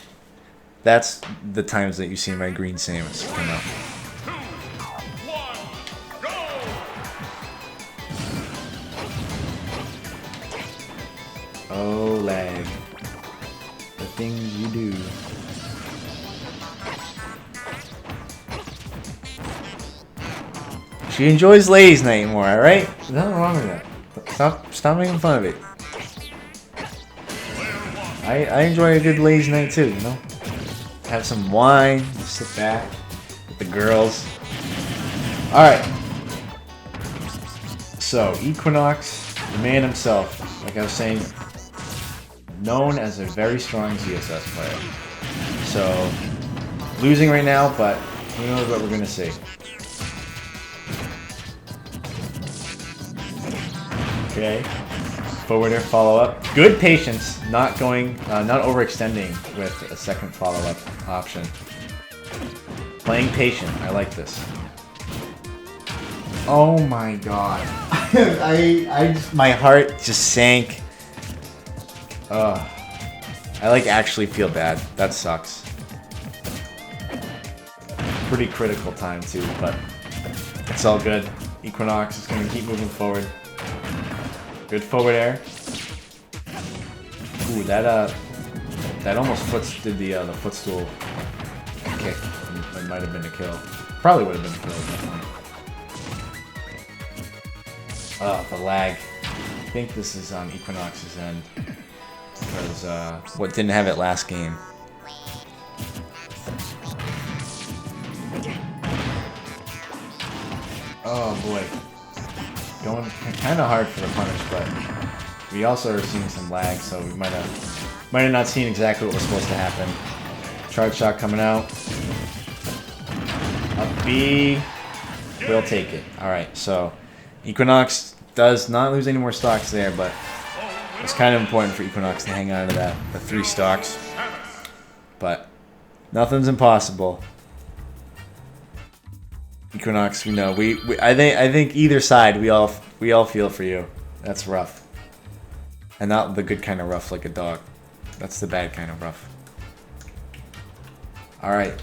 the times that you see my green Samus come out. 2, 1, go! Oh, lag. The things you do. She enjoys ladies' night more, alright? There's nothing wrong with that. Stop making fun of it. I enjoy a good ladies' night too, you know? Have some wine, just sit back with the girls. Alright. So, Equinox, the man himself, like I was saying, known as a very strong ZSS player. So, losing right now, but who knows what we're going to see. Okay. Forwarder, follow up. Good patience, not overextending with a second follow-up option. Playing patient, I like this. Oh my god. My heart just sank. I like actually feel bad. That sucks. Pretty critical time too, but it's all good. Equinox is gonna keep moving forward. Good forward air. Ooh, that almost did the footstool kick. It might have been a kill. Probably would have been a kill at that point. Oh, the lag. I think this is on Equinox's end. Because what didn't have it last game. Oh boy. Going kind of hard for the punish, but we also are seeing some lag, so we might have not seen exactly what was supposed to happen. Charge shot coming out. Up B. We'll take it. Alright, so Equinox does not lose any more stocks there, but it's kind of important for Equinox to hang on to the 3 stocks. But nothing's impossible. Equinox, we know. I think either side we all feel for you. That's rough. And not the good kind of rough like a dog. That's the bad kind of rough. Alright.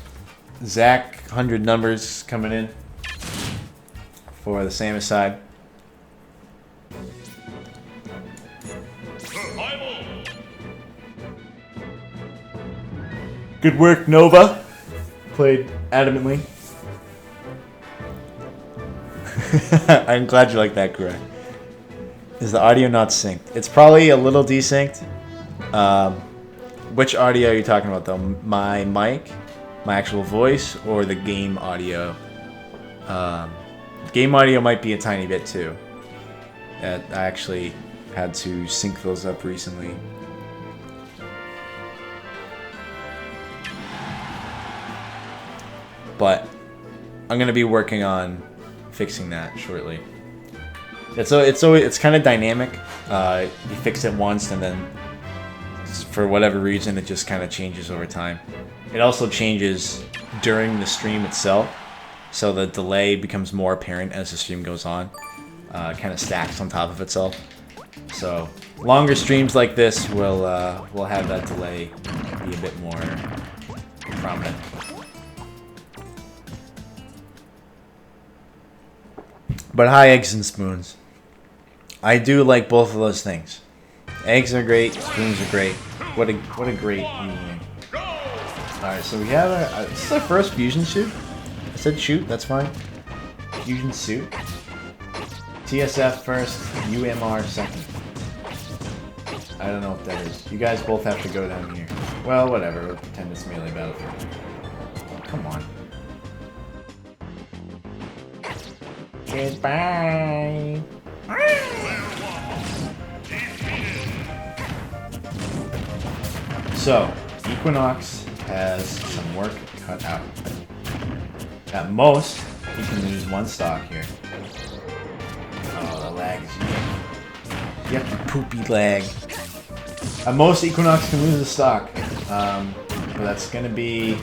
Zach, 100 numbers coming in for the Samus side. Good work, Nova. Played adamantly. I'm glad you like that, Greg. Is the audio not synced? It's probably a little desynced. Which audio are you talking about, though? My mic, my actual voice, or the game audio? Game audio might be a tiny bit, too. I actually had to sync those up recently. But I'm going to be working on fixing that shortly. It's kind of dynamic. You fix it once and then for whatever reason it just kind of changes over time. It also changes during the stream itself, so the delay becomes more apparent as the stream goes on. It kind of stacks on top of itself. So longer streams like this will have that delay be a bit more prominent. But hi, eggs and spoons. I do like both of those things. Eggs are great, spoons are great. What a great evening. Alright, so we have this is our first fusion suit. I said shoot, that's fine. Fusion suit. TSF first, UMR second. I don't know what that is. You guys both have to go down here. Well, whatever, we'll pretend it's melee battlefield. Come on. Goodbye. So, Equinox has some work cut out. At most, he can lose 1 stock here. Oh, the lag is yucky. Yucky poopy lag. At most, Equinox can lose a stock. But that's gonna be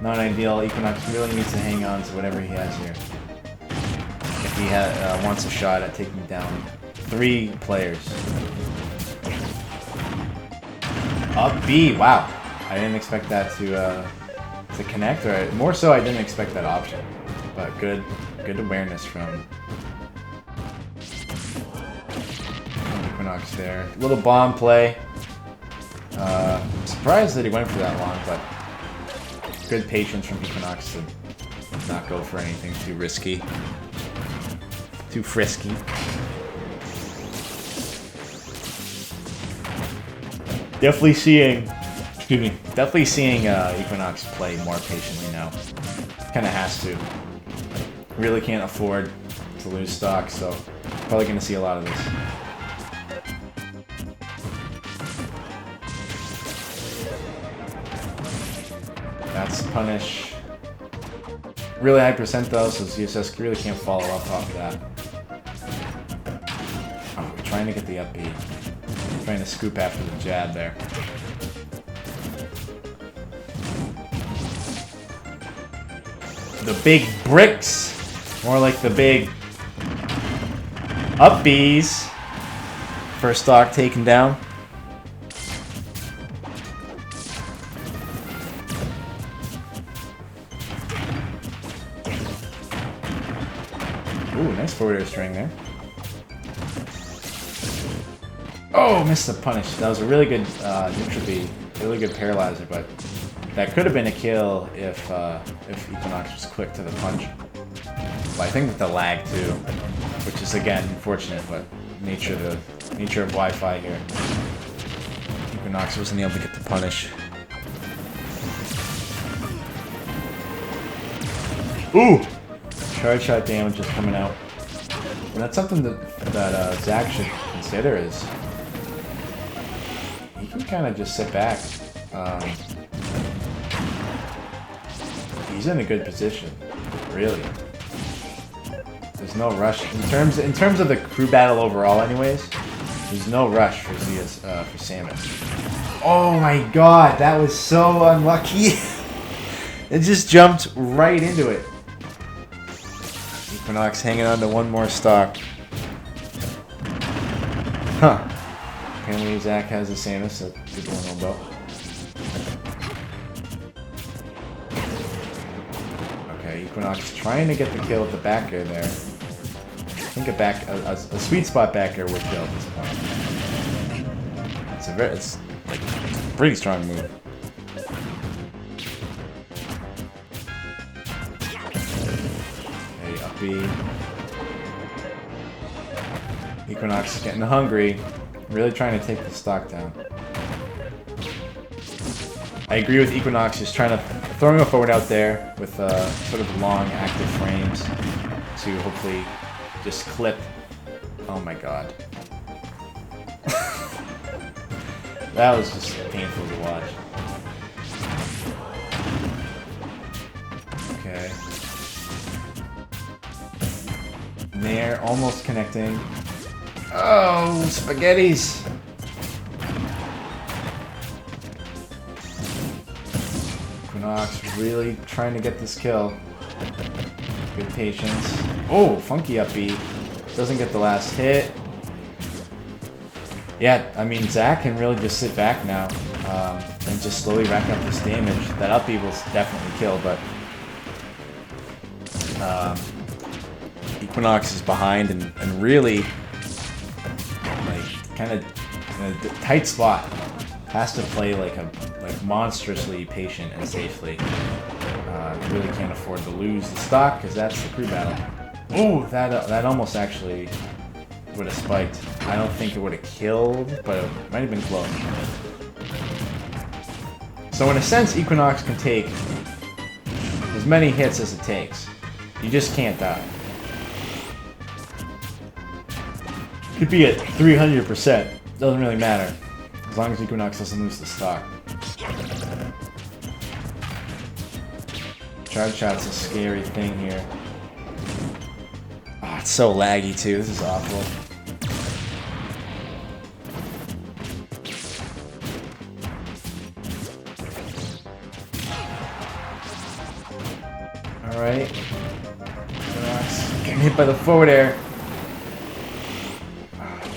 not ideal. Equinox really needs to hang on to whatever he has here. If he wants a shot at taking down 3 players. Up B, wow. I didn't expect that to connect, or more so I didn't expect that option. But good awareness from Equinox there. Little bomb play. Surprised that he went for that long, but good patience from Equinox to not go for anything too risky. Too frisky. Definitely seeing Equinox play more patiently now. Kind of has to. Really can't afford to lose stock, so probably going to see a lot of this. punish. Really high percent though, so ZSS really can't follow up off of that. Oh, we're trying to get the up B. Trying to scoop after the jab there. The big bricks. More like the big up Bs. First stock taken down. Ooh, nice forward air string there. Oh, missed the punish. That was a really good neutral B, really good paralyzer, but that could have been a kill if Equinox was quick to the punch. But I think with the lag too, which is again unfortunate, but nature of Wi-Fi here. Equinox wasn't able to get the punish. Ooh! Charge shot damage is coming out. And that's something that Zach should consider is he can kind of just sit back. He's in a good position, really. There's no rush in terms of the crew battle overall. Anyways, there's no rush for for Samus. Oh my god, that was so unlucky. It just jumped right into it. Equinox hanging on to one more stock. Huh. Apparently Zach has a Samus that people don't know about. Okay, Equinox trying to get the kill with the back air there. I think a sweet spot back air would kill at this point. It's like a pretty strong move. Okay, up B. Equinox is getting hungry, really trying to take the stock down. I agree with Equinox, just throwing a forward out there with sort of long active frames to hopefully just clip. Oh my god. That was just painful to watch. Okay. Nair almost connecting. Oh, spaghettis! Equinox really trying to get this kill. Good patience. Oh, funky up B. Doesn't get the last hit. Yeah, I mean, Zach can really just sit back now and just slowly rack up this damage. That up B will definitely kill, but Equinox is behind and really like kind of in a tight spot. Has to play like monstrously patient and safely. Really can't afford to lose the stock because that's the crew battle. Oh, that almost actually would have spiked. I don't think it would have killed, but it might have been close. So in a sense, Equinox can take as many hits as it takes. You just can't die. Could be at 300%. Doesn't really matter. As long as Equinox doesn't lose the stock. Charge shot's a scary thing here. Oh, it's so laggy too. This is awful. Alright. Equinox getting hit by the forward air.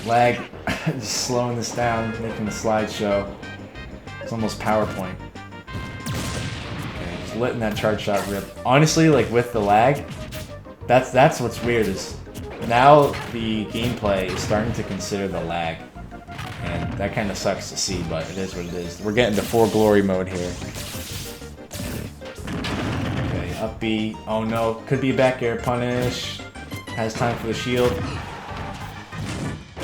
Lag. Just slowing this down, making the slideshow. It's almost PowerPoint. Okay, just letting that charge shot rip. Honestly, like with the lag, that's what's weird is now the gameplay is starting to consider the lag. And that kind of sucks to see, but it is what it is. We're getting to full glory mode here. Okay, up B. Oh no, could be a back air punish. Has time for the shield.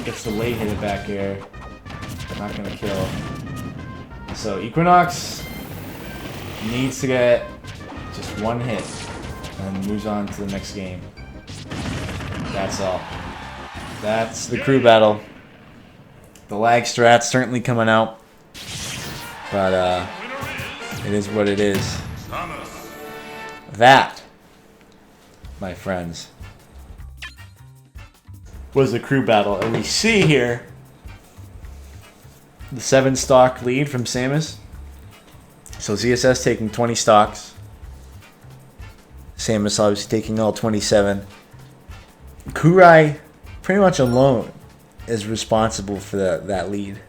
Gets the late hit it back air. Not gonna kill. So Equinox needs to get just one hit and moves on to the next game. That's all. That's the crew battle. The lag strat's certainly coming out. But it is what it is. Samus. That, my friends, was the crew battle. And we see here the 7 stock lead from Samus. So ZSS taking 20 stocks. Samus obviously taking all 27. Kurai, pretty much alone, is responsible for that lead.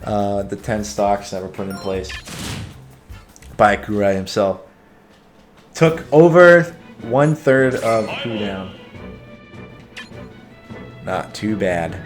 The 10 stocks that were put in place by Kurai himself. Took over 1/3 of cooldown. Not too bad.